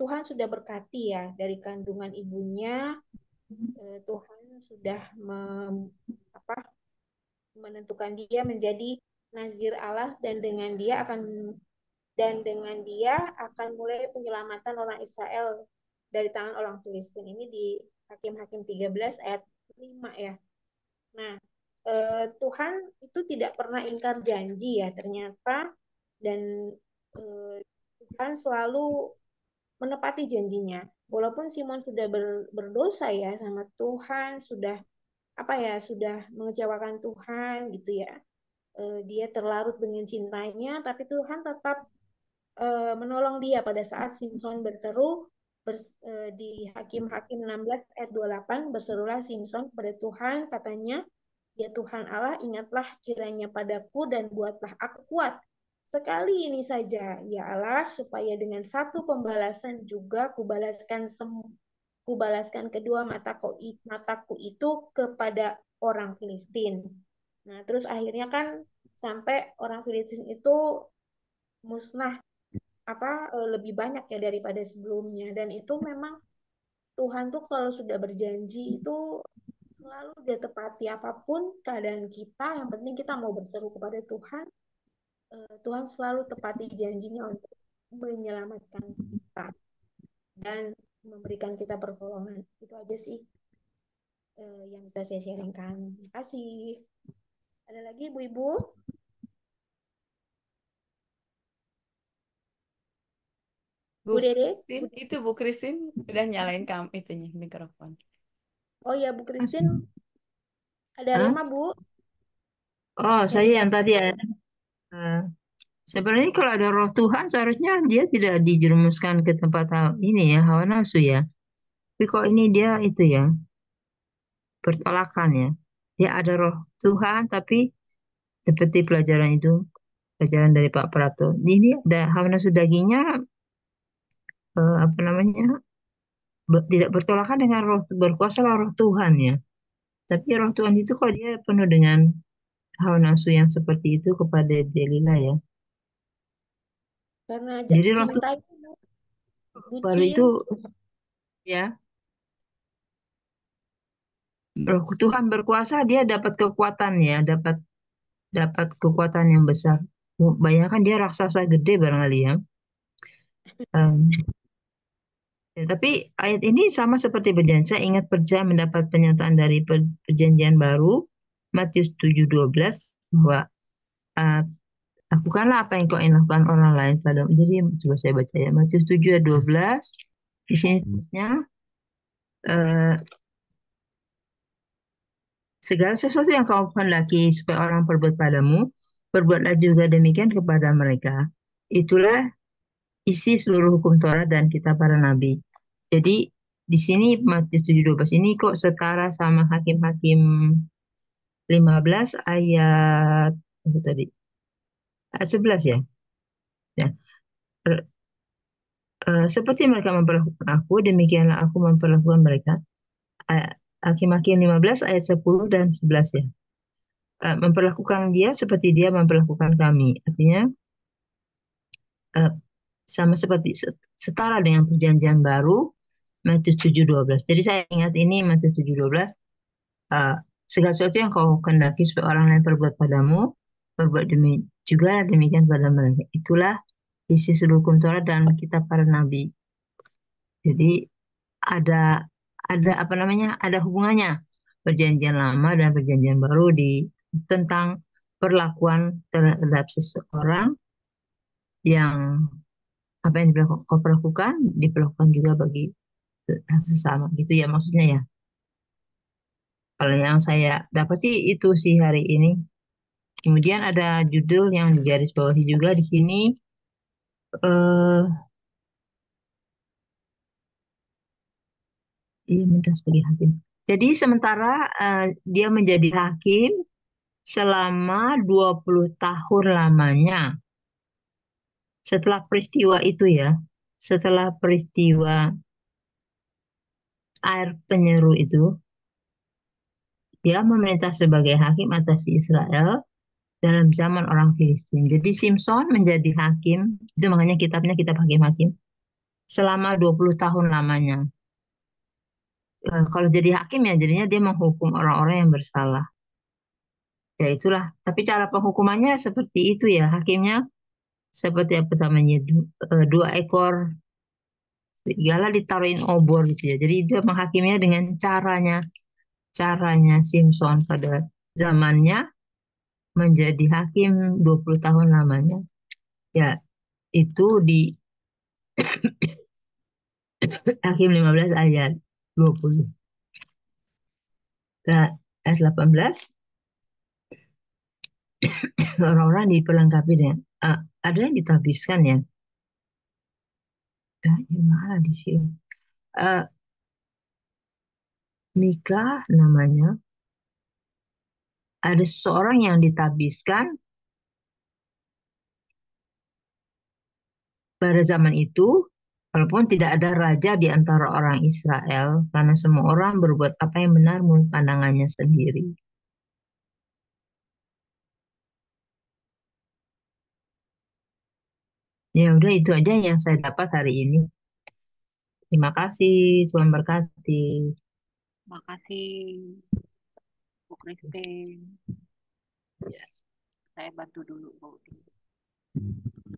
Tuhan sudah berkati ya dari kandungan ibunya. Tuhan sudah apa, menentukan dia menjadi nazir Allah dan dengan dia akan mulai penyelamatan orang Israel dari tangan orang Filistin. Ini di Hakim-Hakim 13 ayat 5 ya. Nah, Tuhan itu tidak pernah ingkar janji ya ternyata, dan Tuhan selalu menepati janjinya. Walaupun Simon sudah berdosa ya sama Tuhan, sudah apa ya, sudah mengecewakan Tuhan gitu ya. Dia terlarut dengan cintanya, tapi Tuhan tetap menolong dia pada saat Simpson berseru di Hakim-Hakim 16 ayat 28, berserulah Simpson kepada Tuhan, katanya, ya Tuhan Allah, ingatlah kiranya padaku dan buatlah aku kuat. Sekali ini saja, ya Allah, supaya dengan satu pembalasan juga kubalaskan kedua mataku itu kepada orang Filistin. Nah, terus akhirnya kan sampai orang Filistin itu musnah lebih banyak ya daripada sebelumnya. Dan itu memang Tuhan tuh kalau sudah berjanji itu selalu dia tepati apapun keadaan kita. Yang penting kita mau berseru kepada Tuhan. Tuhan selalu tepati janjinya untuk menyelamatkan kita dan memberikan kita pertolongan. Itu aja sih yang bisa saya sharingkan. Terima kasih. Ada lagi ibu-ibu?
Bu
Bu Dede?
Christine, itu Bu Christine udah nyalain kamu itunya mikrofon.
Oh ya, Bu Christine. Ada
Hah?
Rema, Bu?
Oh,
Yang
saya
kita
yang tadi ya. Sebenarnya kalau ada roh Tuhan seharusnya dia tidak dijerumuskan ke tempat ini ya, hawa nafsu ya. Tapi kok ini dia itu ya, bertolakan ya. Dia ada roh Tuhan tapi seperti pelajaran itu, pelajaran dari Pak Prato. Ini ada hawa nafsu dagingnya apa namanya? Tidak bertolakan dengan roh berkuasa roh Tuhan ya. Tapi roh Tuhan itu kok dia penuh dengan hawa nafsu yang seperti itu kepada Delila ya.
karena
Jadi roh
cinta itu
baru
bucin.
itu ya, roh Tuhan berkuasa dia dapat kekuatan ya, dapat dapat kekuatan yang besar. Bayangkan dia raksasa gede barangkali ya. Em, ya, tapi ayat ini sama seperti perjanjian. Saya ingat percaya mendapat pernyataan dari perjanjian baru Matius 7:12 bahwa eh, lakukanlah apa yang kau ingin lakukan orang lain padamu. Jadi coba saya baca ya Matius 7:12 di sini tulisnya eh, segala sesuatu yang kau kehendaki supaya orang perbuat padamu, perbuatlah juga demikian kepada mereka. Itulah isi seluruh hukum Taurat dan kitab para nabi. Jadi di sini Matius 7:12 ini kok setara sama Hakim-Hakim 15 ayat apa tadi? Ayat 11 ya. Ya. Seperti mereka memperlakukan aku, demikianlah aku memperlakukan mereka. Hakim-Hakim 15 ayat 10 dan 11 ya. Memperlakukan dia seperti dia memperlakukan kami. Artinya eh, sama seperti setara dengan perjanjian baru Matius 7:12. Jadi saya ingat ini Matius 7:12. eh, Segala sesuatu yang kau kehendaki supaya orang lain perbuat padamu, perbuat juga demikian pada mereka. Itulah isi seluruh hukum Taurat dan kitab para nabi. Jadi ada apa namanya? Ada hubungannya perjanjian lama dan perjanjian baru di tentang perlakuan terhadap seseorang yang apa yang kau perlakukan diperlakukan juga bagi sesama gitu ya maksudnya ya. Kalau yang saya dapat sih itu sih hari ini. Kemudian ada judul yang digaris bawahi juga di sini. eh Ia minta sebagai hakim. Jadi sementara dia menjadi hakim selama 20 tahun lamanya. Setelah peristiwa itu ya, setelah peristiwa air penyeru itu, dia memerintah sebagai hakim atas Israel dalam zaman orang Filistin. Jadi Simpson menjadi hakim, itu makanya kitabnya kitab hakim-hakim, selama 20 tahun lamanya. Kalau jadi hakim ya jadinya dia menghukum orang-orang yang bersalah. Ya itulah. Tapi cara penghukumannya seperti itu ya. Hakimnya seperti apa namanya, dua ekor serigala ditaruhin obor gitu ya. Jadi dia menghakiminya dengan caranya Simpson pada zamannya menjadi hakim 20 tahun lamanya. Ya, itu di Hakim 15 ayat 20. Nah, ayat 18 orang-orang diperlengkapi dengan ada yang ditabiskan ya. Mana di sini? Mika namanya. Ada seseorang yang ditabiskan pada zaman itu, walaupun tidak ada raja di antara orang Israel, karena semua orang berbuat apa yang benar menurut pandangannya sendiri. Ya udah itu aja yang saya dapat hari ini. Terima kasih, Tuhan berkati.
Makasih, Bu Christine. Ya, saya bantu dulu, Bu.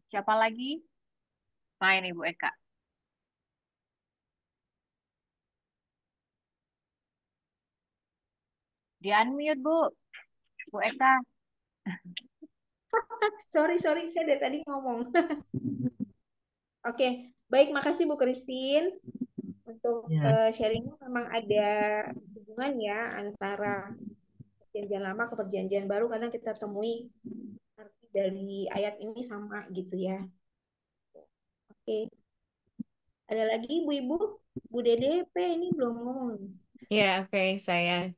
Siapa lagi? Main Ibu Eka. Di unmute, Bu. Bu Eka.
Sorry, saya dari tadi ngomong. Oke, baik, makasih Bu Christine. Untuk
Ya,
sharingnya memang ada hubungan ya antara perjanjian lama ke perjanjian baru, kadang kita temui arti dari ayat ini sama gitu ya. Oke, ada lagi ibu-ibu? Bu Dede P ini belum ngomong.
Ya, oke, saya.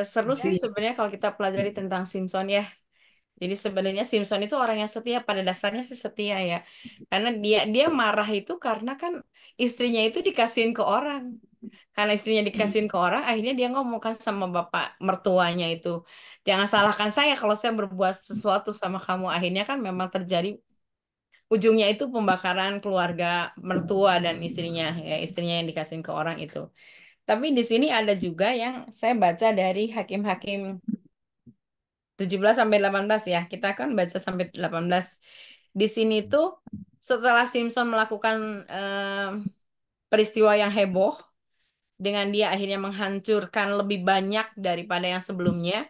Seru
Ya,
sih sebenarnya kalau kita pelajari tentang Simpson ya. Jadi sebenarnya Simpson itu orang yang setia, pada dasarnya sih setia ya. Karena dia marah itu karena kan istrinya itu dikasihin ke orang. Karena istrinya dikasihin ke orang, akhirnya dia ngomong kan sama bapak mertuanya itu, jangan salahkan saya kalau saya berbuat sesuatu sama kamu. Akhirnya kan memang terjadi ujungnya itu pembakaran keluarga mertua dan istrinya, ya istrinya yang dikasihin ke orang itu. Tapi di sini ada juga yang saya baca dari Hakim-Hakim 17 sampai 18 ya. Kita kan baca sampai 18. Di sini tuh setelah Simpson melakukan peristiwa yang heboh dengan dia akhirnya menghancurkan lebih banyak daripada yang sebelumnya.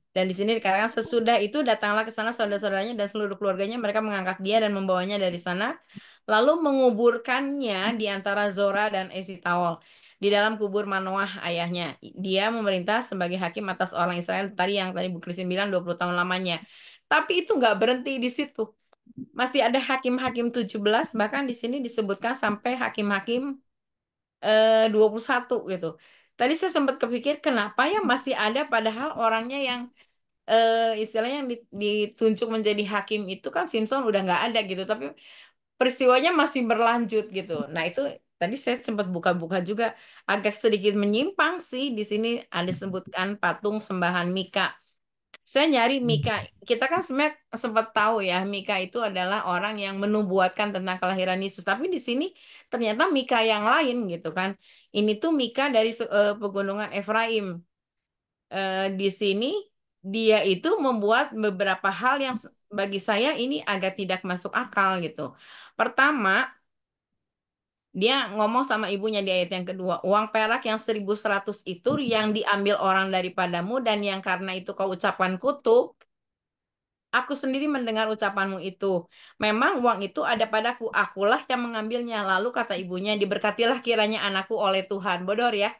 Dan di sini dikatakan sesudah itu datanglah ke sana saudara-saudaranya dan seluruh keluarganya, mereka mengangkat dia dan membawanya dari sana lalu menguburkannya di antara Zora dan Esitaol di dalam kubur Manoah ayahnya. Dia memerintah sebagai hakim atas orang Israel tadi yang tadi Bu Christine bilang 20 tahun lamanya. Tapi itu nggak berhenti di situ. Masih ada hakim-hakim 17, bahkan di sini disebutkan sampai hakim-hakim 21 gitu. Tadi saya sempat kepikir kenapa ya masih ada padahal orangnya yang istilahnya yang ditunjuk menjadi hakim itu kan Simpson udah nggak ada gitu, tapi peristiwanya masih berlanjut gitu. Nah itu tadi saya sempat buka-buka juga agak sedikit menyimpang sih di sini ada sebutkan patung sembahan Mika. Saya nyari Mika. Kita kan sebenarnya sempat tahu ya Mika itu adalah orang yang menubuatkan tentang kelahiran Yesus. Tapi di sini ternyata Mika yang lain gitu kan. Ini tuh Mika dari pegunungan Efraim. Di sini dia itu membuat beberapa hal yang bagi saya ini agak tidak masuk akal gitu. Pertama, dia ngomong sama ibunya di ayat yang kedua, uang perak yang 1.100 itu yang diambil orang daripadamu dan yang karena itu kau ucapkan kutuk, aku sendiri mendengar ucapanmu itu. Memang uang itu ada padaku, akulah yang mengambilnya. Lalu kata ibunya, diberkatilah kiranya anakku oleh Tuhan. Bodor ya.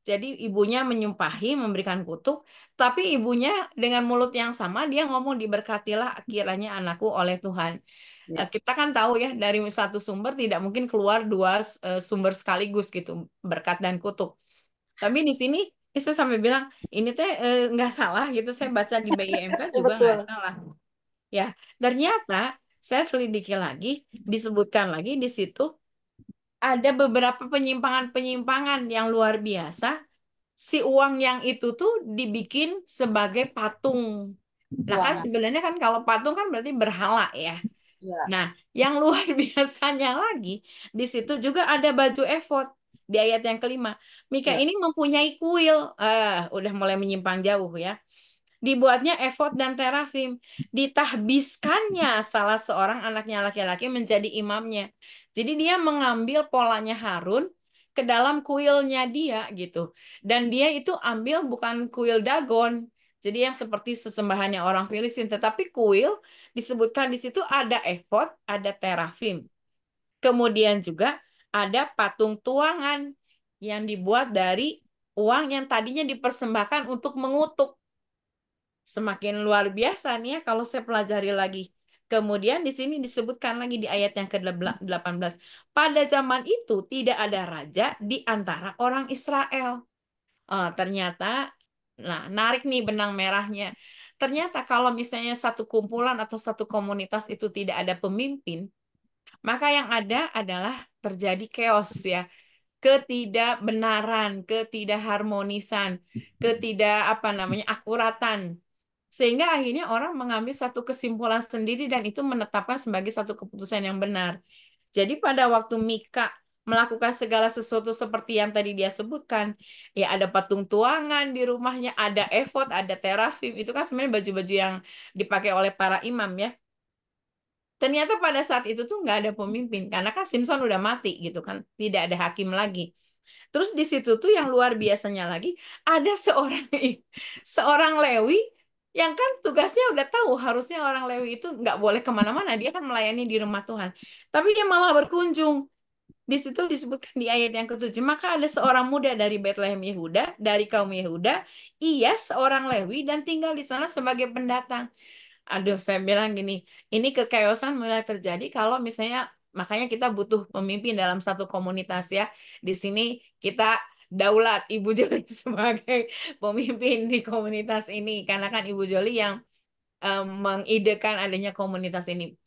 Jadi ibunya menyumpahi, memberikan kutuk, tapi ibunya dengan mulut yang sama dia ngomong diberkatilah kiranya anakku oleh Tuhan.
Ya.
Kita kan tahu ya dari satu sumber tidak mungkin keluar dua sumber sekaligus gitu, berkat dan kutuk. Tapi di sini saya sampai bilang ini teh nggak salah gitu. Saya baca di BIMK juga nggak
Betul.
salah. Ya, ternyata saya selidiki lagi, disebutkan lagi di situ ada beberapa penyimpangan-penyimpangan yang luar biasa. Si uang yang itu tuh dibikin sebagai patung. Nah kan
Ya.
sebenarnya kan kalau patung kan berarti berhala ya.
Ya.
Nah, yang luar biasanya lagi, di situ juga ada baju efod di ayat yang kelima. Mika
Ya.
ini mempunyai kuil. Udah mulai menyimpang jauh ya. Dibuatnya efod dan terafim. Ditahbiskannya salah seorang anaknya laki-laki menjadi imamnya. Jadi dia mengambil polanya Harun ke dalam kuilnya dia gitu. Dan dia itu ambil bukan kuil Dagon. Jadi yang seperti sesembahannya orang Filistin. Tetapi kuil disebutkan di situ ada efod, ada terafim. Kemudian juga ada patung tuangan yang dibuat dari uang yang tadinya dipersembahkan untuk mengutuk. Semakin luar biasa nih ya kalau saya pelajari lagi. Kemudian di sini disebutkan lagi di ayat yang ke-18. Pada zaman itu tidak ada raja di antara orang Israel. Ternyata, nah narik nih benang merahnya. Ternyata kalau misalnya satu kumpulan atau satu komunitas itu tidak ada pemimpin, maka yang ada adalah terjadi chaos ya. Ketidakbenaran, ketidakharmonisan, ketidak apa namanya akuratan Sehingga akhirnya orang mengambil satu kesimpulan sendiri dan itu menetapkan sebagai satu keputusan yang benar. Jadi pada waktu Mika melakukan segala sesuatu seperti yang tadi dia sebutkan, ya ada patung tuangan di rumahnya, ada efod, ada terafim, itu kan sebenarnya baju-baju yang dipakai oleh para imam ya. Ternyata pada saat itu tuh nggak ada pemimpin, karena kan Simpson udah mati gitu kan, tidak ada hakim lagi. Terus di situ tuh yang luar biasanya lagi, ada seorang seorang Lewi yang kan tugasnya udah tahu harusnya orang Lewi itu nggak boleh kemana-mana, dia kan melayani di rumah Tuhan. Tapi dia malah berkunjung. Di situ disebutkan di ayat yang ketujuh, maka ada seorang muda dari Bethlehem Yehuda, dari kaum Yehuda, ia seorang Lewi dan tinggal di sana sebagai pendatang. Aduh, saya bilang gini, ini kekeosan mulai terjadi kalau misalnya, makanya kita butuh pemimpin dalam satu komunitas ya. Di sini kita daulat Ibu Joli sebagai pemimpin di komunitas ini, karena kan Ibu Joli yang mengidekan adanya komunitas ini.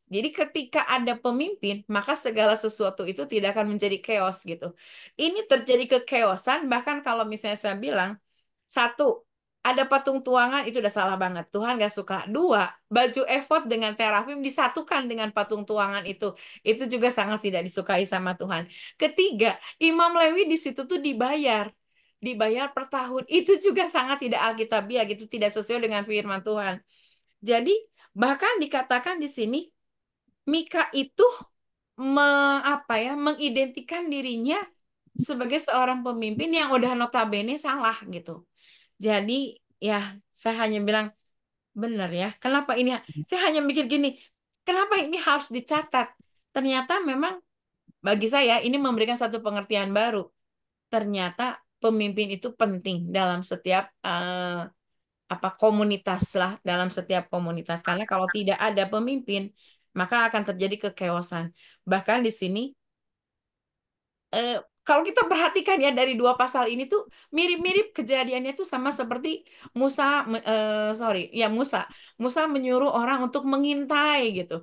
Jadi ketika ada pemimpin, maka segala sesuatu itu tidak akan menjadi chaos gitu. Ini terjadi kekeosan, bahkan kalau misalnya saya bilang, satu, ada patung tuangan, itu udah salah banget. Tuhan gak suka. Dua, baju efod dengan terafim disatukan dengan patung tuangan itu juga sangat tidak disukai sama Tuhan. Ketiga, Imam Lewi di situ tuh dibayar per tahun. Itu juga sangat tidak alkitabiah gitu, tidak sesuai dengan firman Tuhan. Jadi bahkan dikatakan di sini Mika itu mengidentikan dirinya sebagai seorang pemimpin yang udah notabene salah gitu. Jadi ya saya hanya bilang benar ya. Kenapa ini? Saya hanya mikir gini, kenapa ini harus dicatat? Ternyata memang bagi saya ini memberikan satu pengertian baru. Ternyata pemimpin itu penting dalam setiap komunitas lah, dalam setiap komunitas. Karena kalau tidak ada pemimpin, maka akan terjadi kekeosan. Bahkan di sini kalau kita perhatikan ya dari dua pasal ini tuh mirip-mirip kejadiannya tuh sama seperti Musa menyuruh orang untuk mengintai gitu.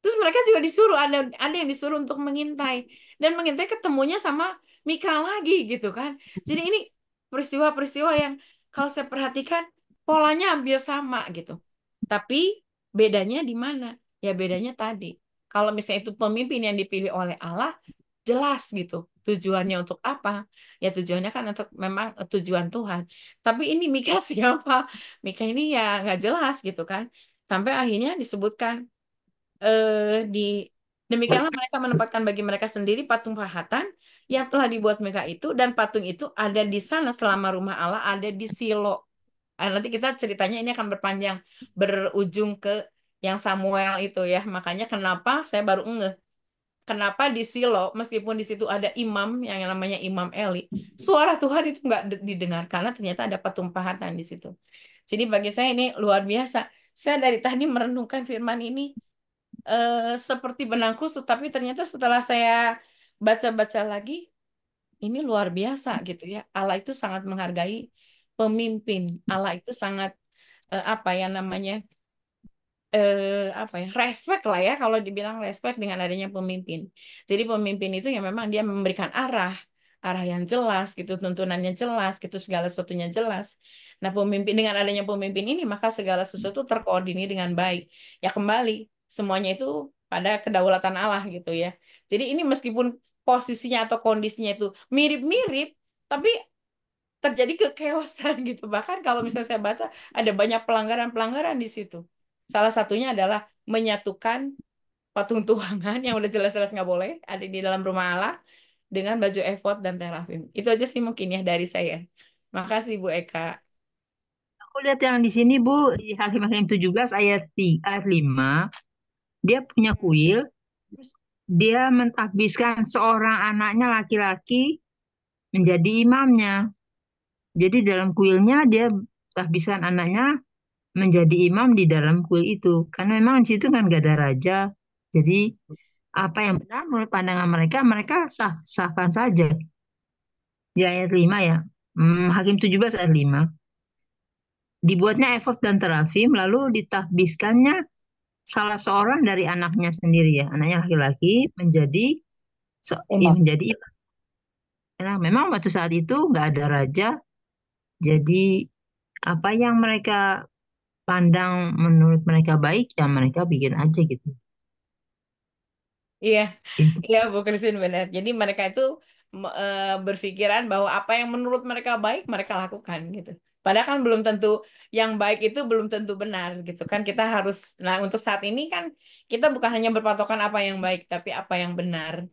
Terus mereka juga disuruh ada yang disuruh untuk mengintai dan mengintai ketemunya sama Mika lagi gitu kan. Jadi ini peristiwa-peristiwa yang kalau saya perhatikan polanya hampir sama gitu. Tapi bedanya di mana? Ya bedanya tadi. Kalau misalnya itu pemimpin yang dipilih oleh Allah, jelas gitu. Tujuannya untuk apa? Ya tujuannya kan untuk memang tujuan Tuhan. Tapi ini Mika siapa? Mika ini ya nggak jelas gitu kan. Sampai akhirnya disebutkan di demikianlah mereka menempatkan bagi mereka sendiri patung pahatan yang telah dibuat mereka itu dan patung itu ada di sana selama rumah Allah ada di Silo. Nanti kita ceritanya ini akan berpanjang berujung ke yang Samuel itu ya. Makanya kenapa saya baru ngeh. Kenapa di Silo, meskipun di situ ada imam yang namanya Imam Eli, suara Tuhan itu nggak didengar karena ternyata ada patung pahatan di situ. Jadi bagi saya ini luar biasa. Saya dari tadi merenungkan firman ini seperti benang kusut, tapi ternyata setelah saya baca-baca lagi, ini luar biasa gitu ya. Allah itu sangat menghargai pemimpin. Allah itu sangat apa ya namanya respect lah ya kalau dibilang respect dengan adanya pemimpin. Jadi pemimpin itu ya memang dia memberikan arah yang jelas gitu, tuntunannya jelas gitu, segala sesuatunya jelas. Nah, pemimpin dengan adanya pemimpin ini maka segala sesuatu terkoordinir dengan baik. Ya kembali semuanya itu pada kedaulatan Allah gitu ya. Jadi ini meskipun posisinya atau kondisinya itu mirip-mirip, tapi terjadi kekeosan gitu. Bahkan kalau misalnya saya baca ada banyak pelanggaran-pelanggaran di situ. Salah satunya adalah menyatukan patung tuangan yang udah jelas-jelas nggak boleh ada di dalam rumah Allah dengan baju efod dan terafim. Itu aja sih mungkin ya dari saya. Makasih Bu Eka.
Aku lihat yang di sini Bu, di Hakim-Hakim 17 ayat 5, dia punya kuil, terus dia mentakbiskan seorang anaknya laki-laki menjadi imamnya. Jadi dalam kuilnya dia takbiskan anaknya menjadi imam di dalam kuil itu. Karena memang di situ kan gak ada raja. Jadi apa yang benar menurut pandangan mereka, mereka sah-sahkan saja. Di ayat 5 ya. Hakim 17 ayat 5. Dibuatnya efod dan terafim, lalu ditakbiskannya salah seorang dari anaknya sendiri ya. Anaknya laki-laki menjadi
Imam.
menjadi imam. Nah, memang waktu saat itu nggak ada raja. Jadi apa yang mereka pandang menurut mereka baik, ya mereka bikin aja gitu.
Iya,
Itu
iya Bu Christine benar. Jadi mereka itu berpikiran bahwa apa yang menurut mereka baik mereka lakukan gitu. Padahal kan belum tentu yang baik itu belum tentu benar gitu kan. Kita harus, nah untuk saat ini kan kita bukan hanya berpatokan apa yang baik, tapi apa yang benar.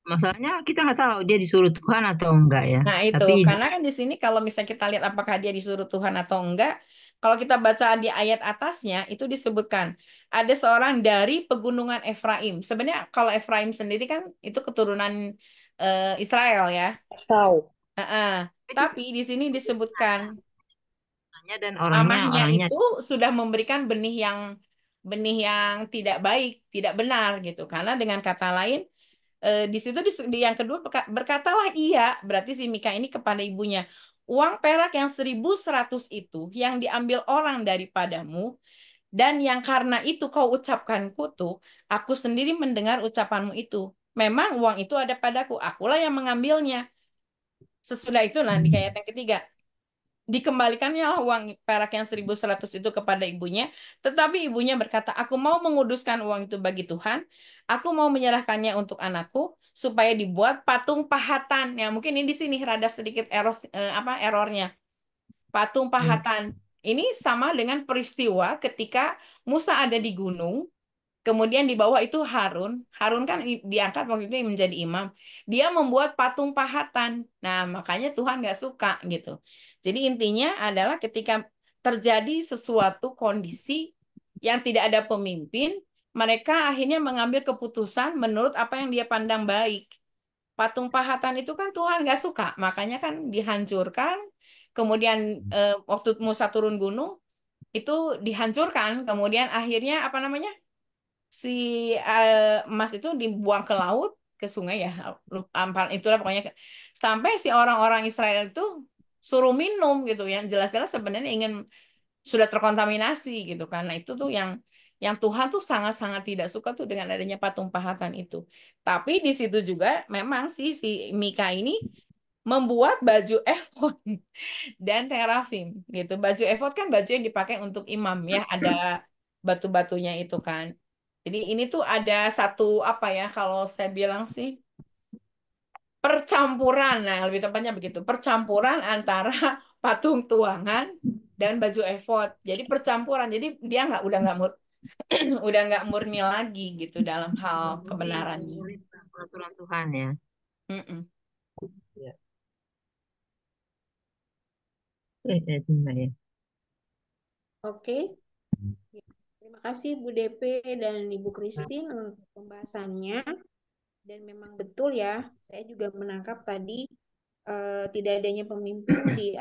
masalahnya kita nggak tahu dia disuruh Tuhan atau enggak ya.
Nah, itu
Tapi
karena kan di sini kalau misalnya kita lihat apakah dia disuruh Tuhan atau enggak, kalau kita baca di ayat atasnya itu disebutkan ada seorang dari pegunungan Efraim. Sebenarnya kalau Efraim sendiri kan itu keturunan Israel ya.
Esau.
Heeh. Tapi di sini disebutkan
namanya dan orangnya
mamahnya
orangnya
itu sudah memberikan benih yang tidak baik, tidak benar gitu. Karena dengan kata lain di situ di yang kedua berkatalah ia, berarti si Mika ini kepada ibunya, uang perak yang 1.100 itu yang diambil orang daripadamu, dan yang karena itu kau ucapkan kutuk, aku sendiri mendengar ucapanmu itu. Memang uang itu ada padaku, akulah yang mengambilnya. Sesudah itu, nah di ayat yang ketiga, dikembalikannya lah uang perak yang 1.100 itu kepada ibunya. Tetapi ibunya berkata, aku mau menguduskan uang itu bagi Tuhan. Aku mau menyerahkannya untuk anakku supaya dibuat patung pahatan. Ya mungkin ini di sini rada sedikit errornya. Patung pahatan. Ini sama dengan peristiwa ketika Musa ada di gunung. Kemudian di bawah itu Harun. Harun kan diangkat waktu itu menjadi imam. Dia membuat patung pahatan. Nah, makanya Tuhan nggak suka gitu. Jadi intinya adalah ketika terjadi sesuatu kondisi yang tidak ada pemimpin, mereka akhirnya mengambil keputusan menurut apa yang dia pandang baik. Patung pahatan itu kan Tuhan nggak suka, makanya kan dihancurkan. Kemudian waktu Musa turun gunung, itu dihancurkan. Kemudian akhirnya apa namanya? Si emas itu dibuang ke laut, ke sungai ya, ampal itulah pokoknya, sampai si orang-orang Israel itu suruh minum gitu, yang jelas-jelas sebenarnya sudah terkontaminasi gitu, karena itu tuh yang Tuhan tuh sangat-sangat tidak suka tuh dengan adanya patung pahatan itu. Tapi di situ juga memang si Mika ini membuat baju efod dan terafim gitu. Baju efod kan baju yang dipakai untuk imam ya, ada batu-batunya itu kan. Jadi ini tuh ada satu apa ya, kalau saya bilang sih percampuran, nah lebih tepatnya begitu, percampuran antara patung tuangan dan baju efod. Jadi percampuran, jadi dia udah nggak murni lagi gitu dalam hal
mungkin
kebenarannya.
murid peraturan Tuhan ya.
Mm-mm.
Ya. Terima ya.
Oke. Ya. Terima kasih Bu DP dan Ibu Christine untuk pembahasannya. Dan memang betul ya, saya juga menangkap tadi tidak adanya pemimpin di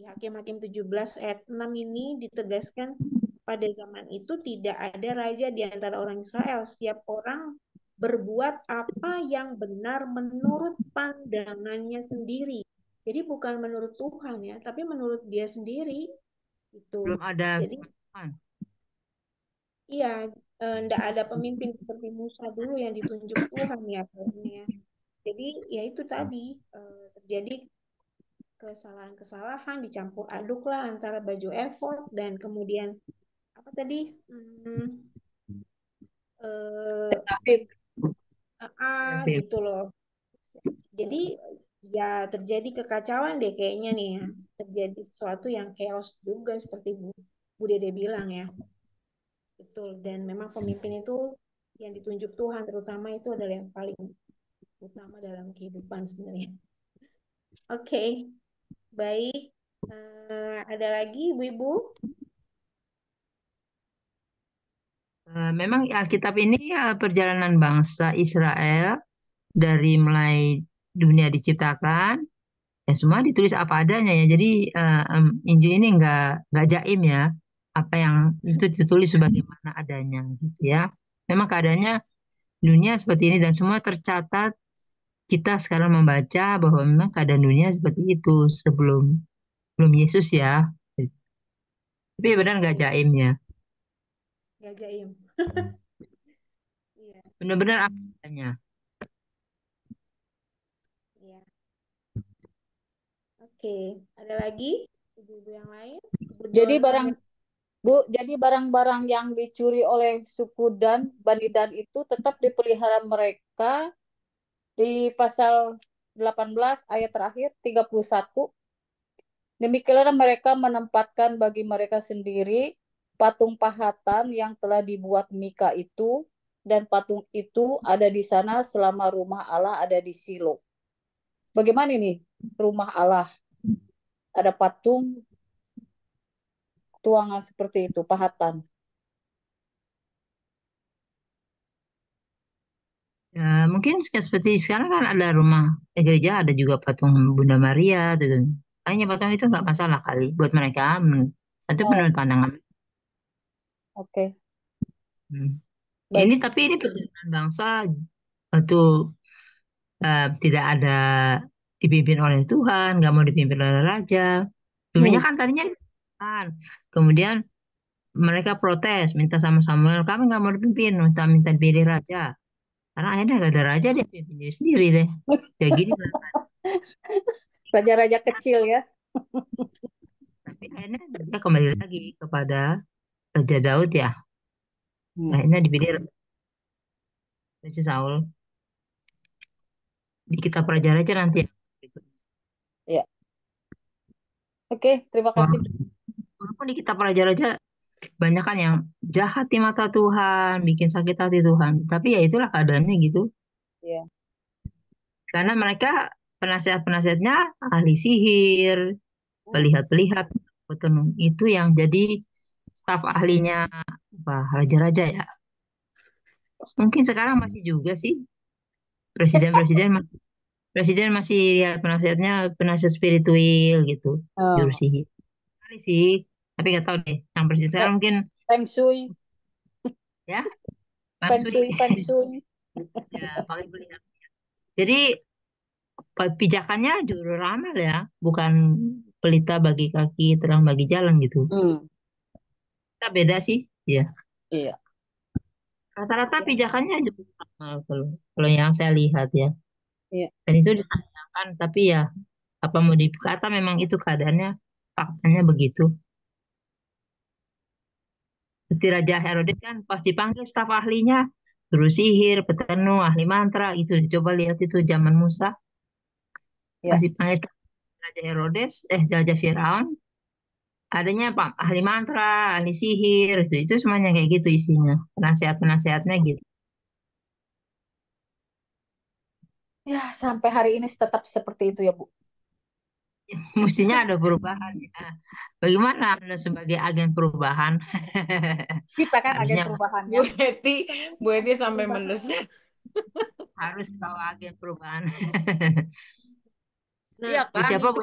Hakim-Hakim 17 ayat 6 ini ditegaskan pada zaman itu tidak ada raja di antara orang Israel. Setiap orang berbuat apa yang benar menurut pandangannya sendiri. Jadi bukan menurut Tuhan ya, tapi menurut dia sendiri itu.
Belum ada
Jadi
Tuhan.
iya, enggak ada pemimpin seperti Musa dulu yang ditunjuk Tuhan ya kayaknya ya. Jadi ya itu tadi terjadi kesalahan-kesalahan dicampur aduk lah antara baju efod dan kemudian apa tadi eh
Tapi
gitu loh. Jadi ya terjadi kekacauan deh kayaknya nih ya. Terjadi sesuatu yang chaos juga seperti Bu Dede bilang ya. Betul. Dan memang pemimpin itu yang ditunjuk Tuhan terutama itu adalah yang paling utama dalam kehidupan sebenarnya. Oke, baik. Ada lagi Ibu-ibu?
memang Alkitab ini perjalanan bangsa Israel dari mulai dunia diciptakan, ya semua ditulis apa adanya ya. Jadi Injil ini nggak jaim ya. Apa yang itu ditulis sebagaimana adanya gitu ya. Memang keadaannya dunia seperti ini dan semua tercatat. Kita sekarang membaca bahwa memang keadaan dunia seperti itu sebelum belum Yesus ya. Tapi benar nggak
Iya,
jaim ya.
nggak jaim. Iya,
Benar-benar apa adanya.
iya. Oke, ada lagi ibu-ibu yang lain? Ibu
Jadi
Dona.
Bu, jadi barang-barang yang dicuri oleh suku Dan, Bani Dan itu tetap dipelihara mereka di pasal 18 ayat terakhir 31. Demikianlah mereka menempatkan bagi mereka sendiri patung pahatan yang telah dibuat Mika itu, dan patung itu ada di sana selama rumah Allah ada di Silo. Bagaimana ini rumah Allah? Ada patung tuangan seperti itu, pahatan.
Ya, mungkin seperti sekarang kan ada rumah gereja, ada juga patung Bunda Maria gitu. Kayaknya patung itu nggak masalah kali buat mereka. Itu
Oh,
menurut pandangan.
oke.
Hmm.
Baik.
Ini perjalanan bangsa itu tidak ada dipimpin oleh Tuhan, nggak mau dipimpin oleh raja. Dulunya kan tadinya kan. Kemudian mereka protes, minta sama Samuel, kami nggak mau dipimpin, minta minta dipilih raja. Karena akhirnya nggak ada raja, dia pimpin diri sendiri deh. Kayak gini lah.
Raja-raja kecil ya.
Tapi akhirnya dia kembali lagi kepada Raja Daud ya. Akhirnya dipilih Raja Saul. Kita pelajari aja nanti ya.
Ya. Oke, terima kasih.
Walaupun di kita pelajari aja banyak kan yang jahat di mata Tuhan, bikin sakit hati Tuhan. Tapi ya itulah keadaannya gitu.
Iya.
Karena mereka penasihat-penasihatnya ahli sihir, pelihat-pelihat, petenung. Itu yang jadi staf ahlinya raja-raja ya. Mungkin sekarang masih juga sih presiden masih lihat penasihatnya penasihat spiritual gitu, juru
Oh.
sihir. Kali sih, tapi nggak tahu deh. Yang presiden sekarang mungkin
Feng Shui.
ya,
Feng Shui, Feng Shui.
ya paling melihat. Jadi pijakannya juru ramal ya, bukan pelita bagi kaki, terang bagi jalan gitu. Kita beda sih, ya.
Iya.
Rata-rata pijakannya juru ramal kalau yang saya lihat ya.
Iya.
Dan itu disayangkan, tapi ya apa mau dikata memang itu keadaannya, faktanya begitu. Seperti Raja Herodes kan pas dipanggil staf ahlinya, guru sihir, petenung, ahli mantra, itu coba lihat itu zaman Musa. Pas dipanggil Raja Herodes, Raja Firaun, adanya Pak ahli mantra, ahli sihir, itu semuanya kayak gitu isinya. Penasihat-penasihatnya gitu.
Ya, sampai hari ini tetap seperti itu ya, Bu.
Mestinya ada perubahan ya. Bagaimana Anda sebagai agen perubahan?
Kita kan agen
Harusnya
perubahannya.
Bu Eti sampai mendesak.
harus tahu agen perubahan.
Nah,
Iya kan?
Siapa Bu?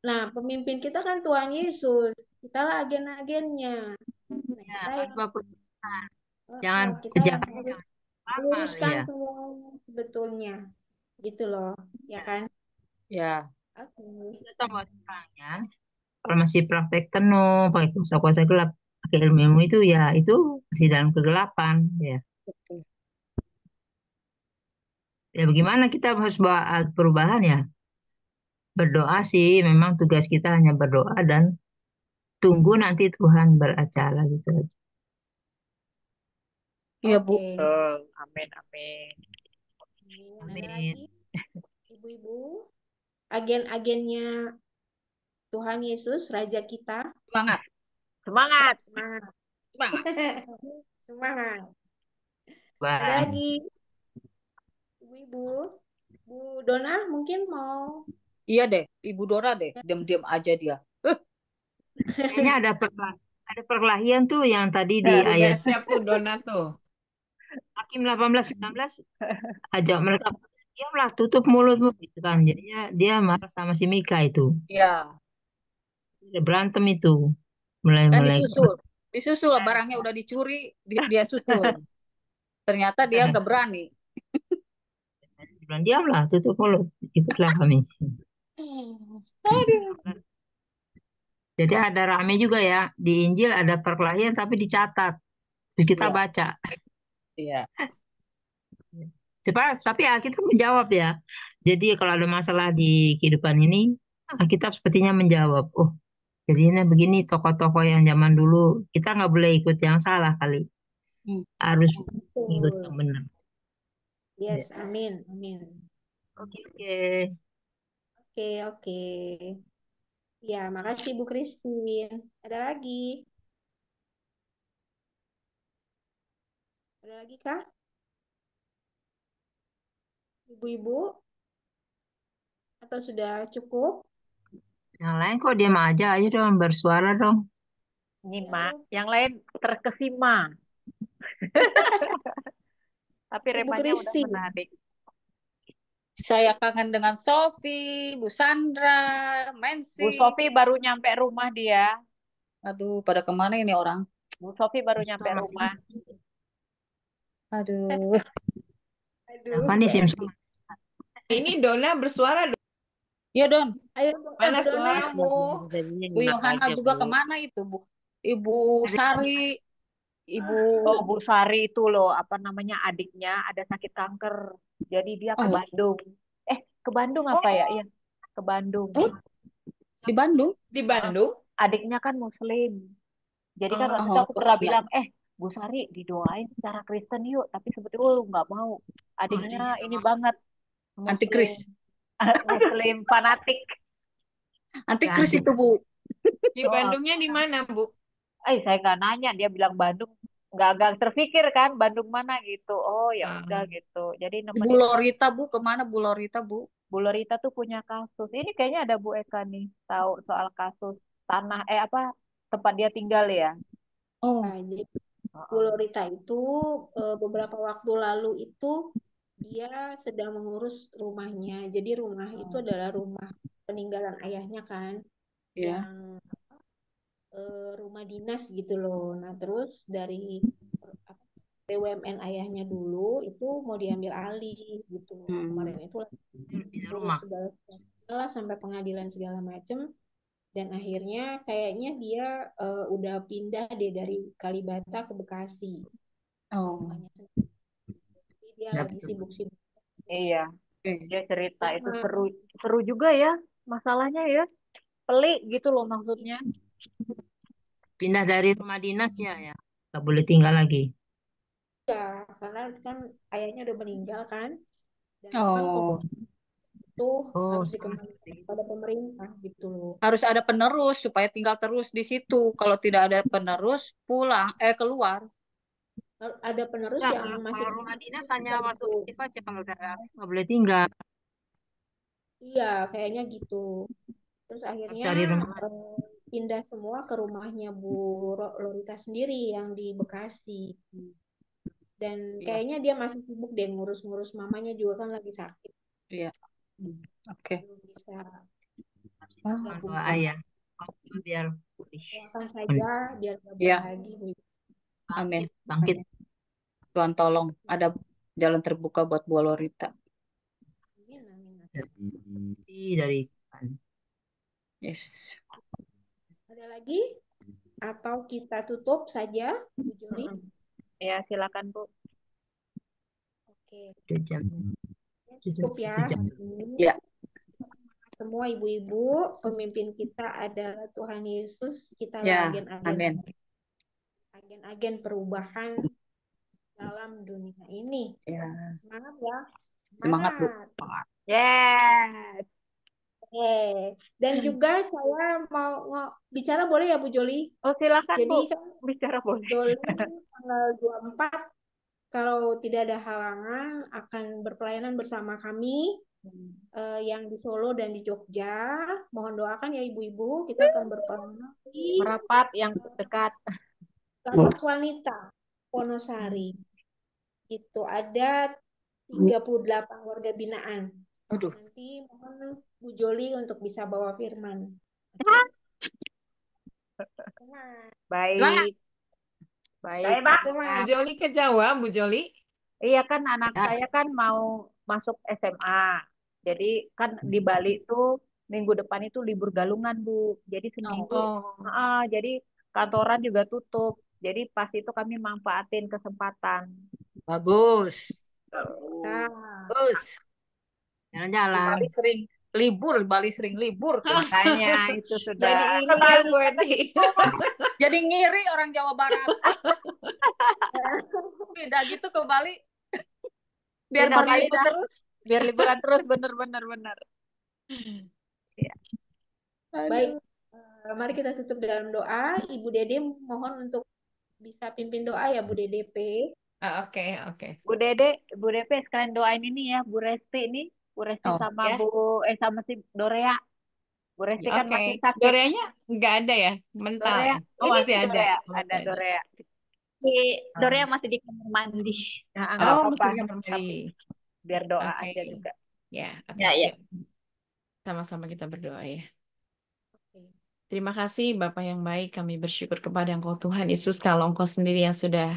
Nah, pemimpin kita kan Tuhan Yesus. Kitalah agen-agennya. Nah,
Ya,
kita
harus
yang
bawa perubahan. Jangan
kita yang
kejahatannya
harus
jangan lama
meluruskan
ya.
semuanya sebetulnya. Gitu loh, ya kan?
Ya.
Oke.
Kita buat orangnya. Kalau masih praktek tenung, pakai kuasa-kuasa gelap, pakai ilmu itu ya itu masih dalam kegelapan ya. Ya bagaimana kita harus bawa perubahan ya? Berdoa sih, memang tugas kita hanya berdoa dan tunggu nanti Tuhan beracara gitu aja.
Iya, Bu.
Oke.
Amin, amin.
Ada
Amin.
lagi, ibu-ibu, agen-agennya Tuhan Yesus, Raja kita.
Semangat.
Semangat.
Semangat.
Semangat.
Semangat. Ada
Bye.
lagi, ibu-ibu, Bu Dona mungkin mau.
Iya deh, Ibu Dora deh. Diam-diam aja dia.
Kayaknya ada perkelahian tuh yang tadi di
Udah
ayat
siap tuh Donato.
Hakim 18-19 ajak mereka diamlah tutup mulutmu gitu kan. Jadinya dia marah sama si Mika itu.
Iya.
Dia berantem itu.
Kan
Mulai
disusul. Disusul barangnya udah dicuri, dia susul. Ternyata dia nggak berani.
bilang diamlah tutup mulut. Ikutlah kami.
Aduh.
Jadi ada rame juga ya di Injil ada perkelahian tapi dicatat. Terus kita
Iya.
baca.
Iya.
Cepat, tapi Alkitab menjawab ya. Jadi kalau ada masalah di kehidupan ini, Alkitab sepertinya menjawab. Oh, Jadinya begini tokoh-tokoh yang zaman dulu kita nggak boleh ikut yang salah kali.
Hmm.
Harus ikut
Betul.
yang benar.
Yes, amin, amin.
Oke, oke.
Oke, oke. Ya, makasih Bu Christine. Ada lagi? Ada lagi kah? Ibu-ibu? Atau sudah cukup?
Yang lain kok diam aja, ayo dong bersuara dong.
Nyimak.
Ayo,
Yang lain terkesima. Tapi
Ibu
remanya udah
Christine.
menarik.
Saya kangen dengan Sofi, Bu Sandra,
Bu
Mensi.
Sofi baru nyampe rumah dia.
Aduh, pada kemana ini orang?
Bu Sofi baru nyampe
Masih
rumah.
Aduh.
Aduh,
apa nih Simpson?
Ini Dona bersuara.
Ya Don,
Ayo,
Mana
Bu Dona.
suaramu?
Jadinya
Bu
nyimak
Yohana
aja,
juga
Bu.
kemana itu, Bu? Ibu Sari, Ibu...
Oh, Bu Sari itu loh, apa namanya, adiknya ada sakit kanker. Jadi dia ke
Oh,
Bandung. Ke Bandung apa ya? Iya, ke Bandung.
di Bandung?
Di Bandung?
Adiknya kan Muslim. Jadi kan waktu itu
Oh,
aku pernah
ya.
bilang, Bu Sari didoain secara Kristen yuk. Tapi sebetulnya lu nggak mau. Adiknya ini banget, Muslim.
Antikris.
Muslim fanatik.
Antikris
Ya,
itu, Bu.
Di Bandungnya di mana, Bu?
Saya nggak nanya, dia bilang Bandung. Nggak terpikir kan Bandung mana gitu. Oh ya udah gitu. Jadi
Bu
nemenin
Lorita, Bu. Kemana Bu Lorita, Bu?
Bu Lorita tuh punya kasus. Ini kayaknya ada Bu Eka nih, tahu soal kasus tanah apa tempat dia tinggal ya.
Oh,
Nah, jadi Bu
Heeh.
Lorita itu beberapa waktu lalu itu dia sedang mengurus rumahnya. Jadi rumah itu adalah rumah peninggalan ayahnya kan,
ya.
yang rumah dinas gitu loh. Nah, terus dari apa, BUMN ayahnya dulu itu mau diambil alih gitu. Kemarin itu
pindah
urus
rumah.
segala sampai pengadilan segala macem. Dan akhirnya kayaknya dia udah pindah deh dari Kalibata ke Bekasi.
Oh,
Rumahnya sendiri. Jadi dia lagi
Dapat.
sibuk-sibuk.
Iya,
oke.
dia cerita itu
Sama.
seru seru juga ya masalahnya ya. Pelik gitu loh maksudnya.
Pindah dari rumah dinas ya, nggak boleh tinggal lagi.
Ya, karena kan ayahnya udah meninggal kan. Dan memang
Oh,
itu
Oh,
harus
sama
dikembalikan
seperti itu.
kepada pemerintah gitu loh.
harus ada penerus supaya tinggal terus di situ. Kalau tidak ada penerus, pulang, keluar.
Ada penerus
Nah,
yang masih
kalau rumah dinas hanya
tinggal
waktu
gitu.
aktif aja, kalau udah aktif nggak boleh tinggal.
Iya, kayaknya gitu. Terus
Harus
akhirnya
cari rumah lain.
pindah semua ke rumahnya Bu Lorita sendiri yang di Bekasi. Dan
Iya,
kayaknya dia masih sibuk deh ngurus-ngurus mamanya juga kan lagi sakit.
iya. Oke.
Belum bisa
Harus itu cuma
gabung
doa
sama.
ayah. Biar pulih.
Doakan saja biar gabung
Ya,
lagi Bu.
amin.
Bangkit.
Tuhan tolong, ada jalan terbuka buat Bu Lorita.
Amin, amin.
Dari Tuhan.
Yes.
Ada lagi? Atau kita tutup saja, Bu Joli?
Ya, silakan Bu.
Oke,
Udah jam.
cukup ya.
Satu jam.
Ya.
Semua ibu-ibu, pemimpin kita adalah Tuhan Yesus. Kita
Ya,
agen-agen
amin.
perubahan dalam dunia ini.
Ya.
Semangat ya.
Semangat, Bu.
Yes.
Dan juga saya mau bicara boleh ya Bu Joli?
Oh, silakan
Jadi
Bu.
kan
Bicara boleh.
Joli tanggal 24 kalau tidak ada halangan akan berpelayanan bersama kami yang di Solo dan di Jogja. Mohon doakan ya ibu-ibu, kita akan berpelayanan di
Merapat yang dekat.
Lapas Wanita Wonosari. Itu ada 38 warga binaan.
Aduh.
Nanti mohon Bu Joli untuk bisa bawa firman.
Baik. Baik.
Bu Joli ke Jawa, Bu Joli?
Iya kan anak saya kan mau masuk SMA. Jadi kan di Bali tuh minggu depan itu libur galungan, Bu. Jadi seminggu. Jadi kantoran juga tutup. Jadi pas itu kami manfaatin kesempatan.
Bagus.
Nah,
Bagus. Di
Jalan-jalan.
Bali libur, Bali sering libur tuh.
Makanya itu sudah
Jadi ini ya Bu Eti.
Jadi ngiri orang Jawa Barat. Pindah gitu ke Bali biar
pindah Bali
berlibur
dah.
terus.
Biar liburan terus, bener. Ya.
Baik,
Aduh.
mari kita tutup dalam doa. Ibu Dede mohon untuk bisa pimpin doa ya Bu DDP.
Oke.
Bu DP sekalian doain ini ya, Bu Resti ini, Bu Resti
Oh,
sama
ya.
sama si Dorea. Bu Resti kan
Oke.
masih sakit.
Doreanya nggak ada ya? Mental
Dorea,
ya? Oh,
ini
masih ada.
Dorea,
Masih
ada
ada.
Dorea.
Dorea masih di kamar mandi.
Nah, nggak
Oh,
apa-apa,
masih di kamar mandi.
biar doa
Oke.
aja juga.
Ya, oke.
Ya, ya.
Yuk. Sama-sama kita berdoa ya.
Oke.
Terima kasih Bapak yang baik. Kami bersyukur kepada Engkau Tuhan Yesus kalau Engkau sendiri yang sudah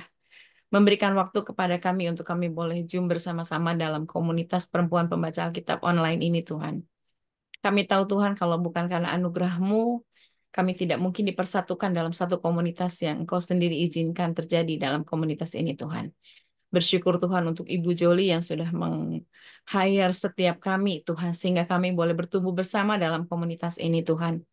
memberikan waktu kepada kami untuk kami boleh Zoom bersama-sama dalam komunitas perempuan pembaca Alkitab online ini Tuhan. Kami tahu Tuhan kalau bukan karena anugerah-Mu, kami tidak mungkin dipersatukan dalam satu komunitas yang Engkau sendiri izinkan terjadi dalam komunitas ini Tuhan. Bersyukur Tuhan untuk Ibu Joli yang sudah meng-hire setiap kami Tuhan, sehingga kami boleh bertumbuh bersama dalam komunitas ini Tuhan.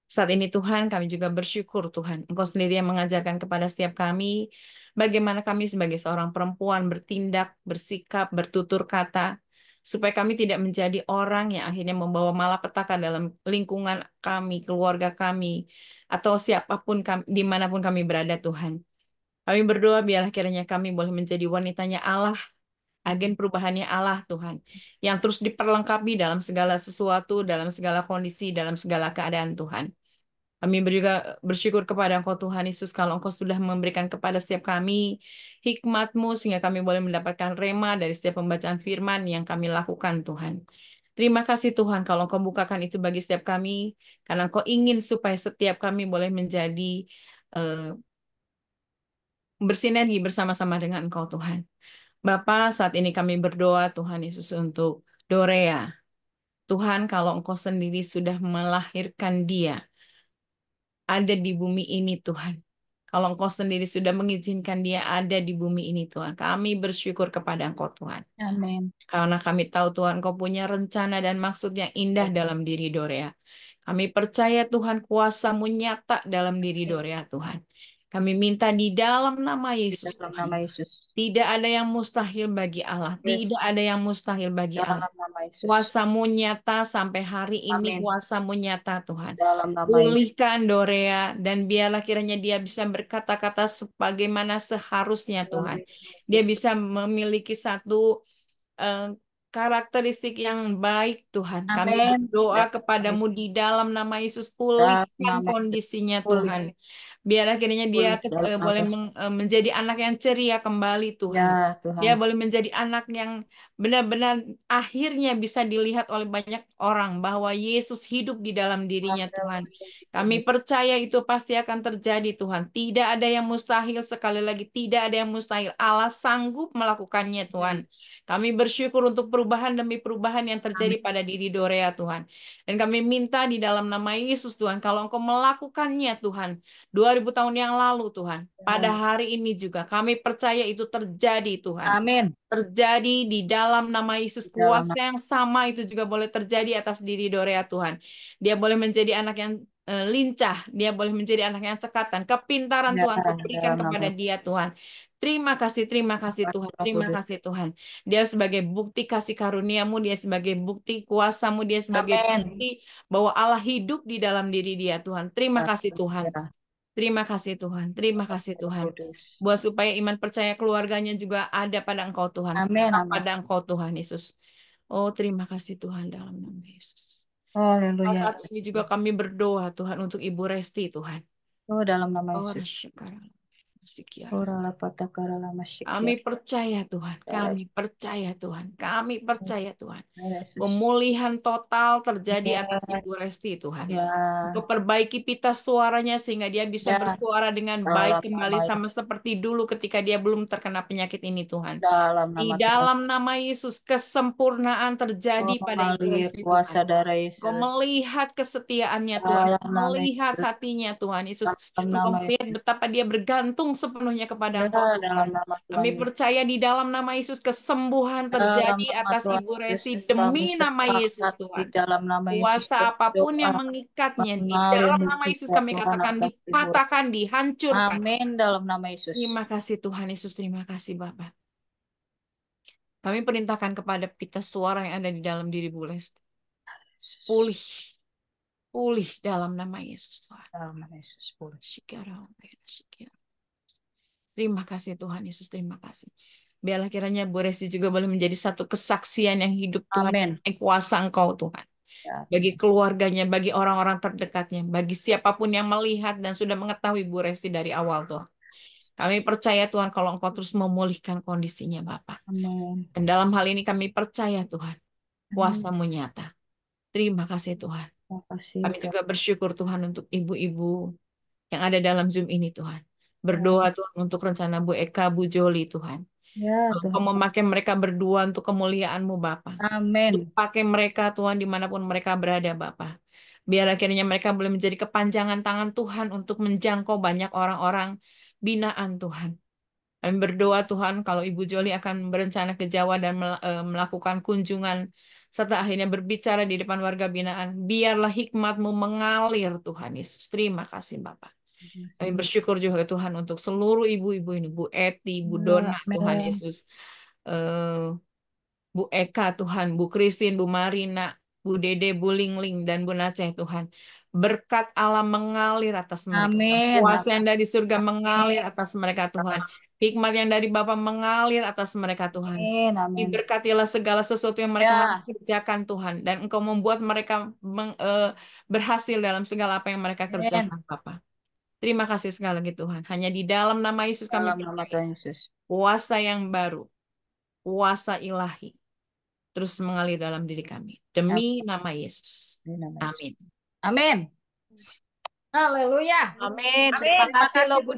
Saat ini Tuhan kami juga bersyukur Tuhan, Engkau sendiri yang mengajarkan kepada setiap kami bagaimana kami sebagai seorang perempuan bertindak, bersikap, bertutur kata, supaya kami tidak menjadi orang yang akhirnya membawa malapetaka dalam lingkungan kami, keluarga kami, atau siapapun kami, dimanapun kami berada Tuhan. Kami berdoa biarlah kiranya kami boleh menjadi wanitanya Allah, agen perubahannya Allah Tuhan, yang terus diperlengkapi dalam segala sesuatu, dalam segala kondisi, dalam segala keadaan Tuhan. Kami juga bersyukur kepada Engkau Tuhan Yesus kalau Engkau sudah memberikan kepada setiap kami hikmat-Mu sehingga kami boleh mendapatkan rema dari setiap pembacaan firman yang kami lakukan Tuhan. Terima kasih Tuhan kalau Engkau bukakan itu bagi setiap kami, karena Engkau ingin supaya setiap kami boleh menjadi bersinergi bersama-sama dengan Engkau Tuhan. Bapa, saat ini kami berdoa Tuhan Yesus untuk Dorea. Tuhan, kalau Engkau sendiri sudah melahirkan dia ada di bumi ini Tuhan. Kalau Engkau sendiri sudah mengizinkan dia ada di bumi ini Tuhan. Kami bersyukur kepada Engkau Tuhan.
Amin.
Karena kami tahu Tuhan Engkau punya rencana dan maksud yang indah dalam diri Dorea. Kami percaya Tuhan kuasa-Mu nyata dalam diri Dorea Tuhan. Kami minta di dalam nama Yesus
Dalam
Tuhan.
nama Yesus.
Tidak ada yang mustahil bagi Allah.
Yes.
Tidak ada yang mustahil bagi Allah.
Dalam nama Yesus.
Kuasa-Mu nyata sampai hari ini.
Amin.
Kuasa-Mu nyata Tuhan.
Dalam nama Yesus.
Pulihkan Dorea dan biarlah kiranya dia bisa berkata-kata sebagaimana seharusnya Tuhan. Dia bisa memiliki satu karakteristik yang baik Tuhan. Kami
Amin.
berdoa
Dalam
kepadamu
Yesus.
di dalam nama Yesus,
Dalam
pulihkan
nama
kondisinya
Pulih.
Tuhan. Biar akhirnya dia
Pulih. Dalam nama
boleh
Yesus.
menjadi anak yang ceria kembali Tuhan.
Ya
Dia
Tuhan.
boleh menjadi anak yang benar-benar akhirnya bisa dilihat oleh banyak orang bahwa Yesus hidup di dalam dirinya Tuhan. Kami percaya itu pasti akan terjadi Tuhan. Tidak ada yang mustahil, sekali lagi tidak ada yang mustahil. Allah sanggup melakukannya Tuhan. Kami bersyukur untuk perubahan demi perubahan yang terjadi pada diri Dorea Tuhan. Dan kami minta di dalam nama Yesus Tuhan, kalau Engkau melakukannya Tuhan, 2000 tahun yang lalu Tuhan, pada hari ini juga kami percaya itu terjadi Tuhan.
Amin.
Terjadi di dalam nama Yesus,
Di dalam
kuasa yang sama itu juga boleh terjadi atas diri Dorea Tuhan. Dia boleh menjadi anak yang lincah, dia boleh menjadi anak yang cekatan, kepintaran
Ya,
Tuhan Kau berikan
dalam
kepada
nama
dia Tuhan. Terima kasih Tuhan,
Roh
terima
Kudus.
kasih Tuhan. Dia sebagai bukti kasih karuniamu, dia sebagai bukti kuasamu, dia sebagai
Amin.
bukti bahwa Allah hidup di dalam diri dia Tuhan. Terima kasih Tuhan.
Ya,
Terima kasih Tuhan, terima kasih
Roh
Tuhan.
Kudus.
Buat supaya iman percaya keluarganya juga ada pada Engkau Tuhan.
Amin.
Tetap
Amin.
pada Engkau Tuhan Yesus. Oh terima kasih Tuhan dalam nama Yesus.
Haleluya.
Saat ini juga kami berdoa Tuhan untuk Ibu Resti Tuhan.
Oh dalam nama
Oh
Yesus.
rasyakara.
Ora patakara lama
Kami
syikia.
percaya Tuhan, kami percaya Tuhan, kami percaya Tuhan.
Yesus.
Pemulihan total terjadi
Ya,
atas Ibu Resti Tuhan.
ya,
Engkau perbaiki pita suaranya sehingga dia bisa
ya.
bersuara dengan
Dalam
baik kembali
nama
sama
Yesus.
seperti dulu ketika dia belum terkena penyakit ini Tuhan.
Dalam
Di
nama Tuhan.
dalam nama Yesus kesempurnaan terjadi
Oh,
pada Ibu
mengalir
Resti
kuasa
Tuhan.
darah
Engkau
Yesus.
melihat kesetiaannya Tuhan,
Dalam
Engkau
nama
melihat
Yesus.
hatinya Tuhan Yesus.
Dalam
Engkau
nama
melihat
Yesus.
betapa dia bergantung sepenuhnya kepada
Ya,
Engkau,
dalam
Tuhan.
nama Tuhan
Kami
Yesus.
percaya di dalam nama Yesus kesembuhan
Dalam
terjadi
nama
atas
Tuhan
Ibu Resti
Yesus, kami
demi nama Yesus,
sepakat di
Tuhan.
dalam nama Yesus
Kuasa apapun
berdoa.
yang mengikatnya di
Mengalir
dalam nama Yesus
mujizat
kami
Tuhan
katakan
atas Ibu Resti.
dipatahkan, dihancurkan.
Amin dalam nama Yesus.
Terima kasih Tuhan Yesus, terima kasih Bapak. Kami perintahkan kepada pita suara yang ada di dalam diri Bu Lesti. Pulih. Pulih dalam nama Yesus, Tuhan.
Dalam nama Yesus pulih.
Terima kasih Tuhan Yesus, terima kasih. Biarlah kiranya Bu Resti juga boleh menjadi satu kesaksian yang hidup Tuhan.
Amin.
Kuasa Engkau Tuhan.
Ya,
Bagi keluarganya, bagi orang-orang terdekatnya, bagi siapapun yang melihat dan sudah mengetahui Bu Resti dari awal Tuhan. Kami percaya Tuhan kalau Engkau terus memulihkan kondisinya Bapak.
amin.
Dan dalam hal ini kami percaya Tuhan, kuasa-Mu nyata. Terima kasih Tuhan.
Terima kasih.
Kami juga bersyukur Tuhan untuk ibu-ibu yang ada dalam Zoom ini Tuhan. Berdoa Tuhan untuk rencana Bu Eka, Bu Joli Tuhan.
Ya,
Engkau
Tuhan.
memakai mereka berdua untuk kemuliaan-Mu Bapa.
Amin.
Pakai mereka Tuhan dimanapun mereka berada Bapa. Biar akhirnya mereka boleh menjadi kepanjangan tangan Tuhan untuk menjangkau banyak orang-orang binaan Tuhan. Kami berdoa Tuhan kalau Ibu Joli akan berencana ke Jawa dan melakukan kunjungan serta akhirnya berbicara di depan warga binaan. Biarlah hikmat-Mu mengalir Tuhan Yesus. Terima kasih Bapak. Kami bersyukur juga Tuhan untuk seluruh ibu-ibu ini. Bu Eti, Bu Dona, Tuhan
Amin.
Yesus. Bu Eka Tuhan, Bu Christine, Bu Marina, Bu Dede, Bu Lingling, dan Bu Naceh Tuhan. Berkat Allah mengalir atas mereka.
Amin.
Kuasa yang dari surga
Amin.
mengalir atas mereka Tuhan. Hikmat yang dari Bapa mengalir atas mereka Tuhan.
Amin. Amin.
Diberkatilah segala sesuatu yang mereka
Ya.
harus kerjakan Tuhan. Dan Engkau membuat mereka berhasil dalam segala apa yang mereka
Amin.
kerjakan Bapa. Terima kasih sekali lagi Tuhan. Hanya di dalam nama Yesus kami
Dalam nama
percaya.
Tuhan Yesus.
Kuasa yang baru. Kuasa ilahi. Terus mengalir dalam diri kami. Demi nama Yesus.
Demi nama Yesus.
Amin.
Amin. Haleluya.
Amin.
Terima
Terima
kasih
kasih
loh
Bu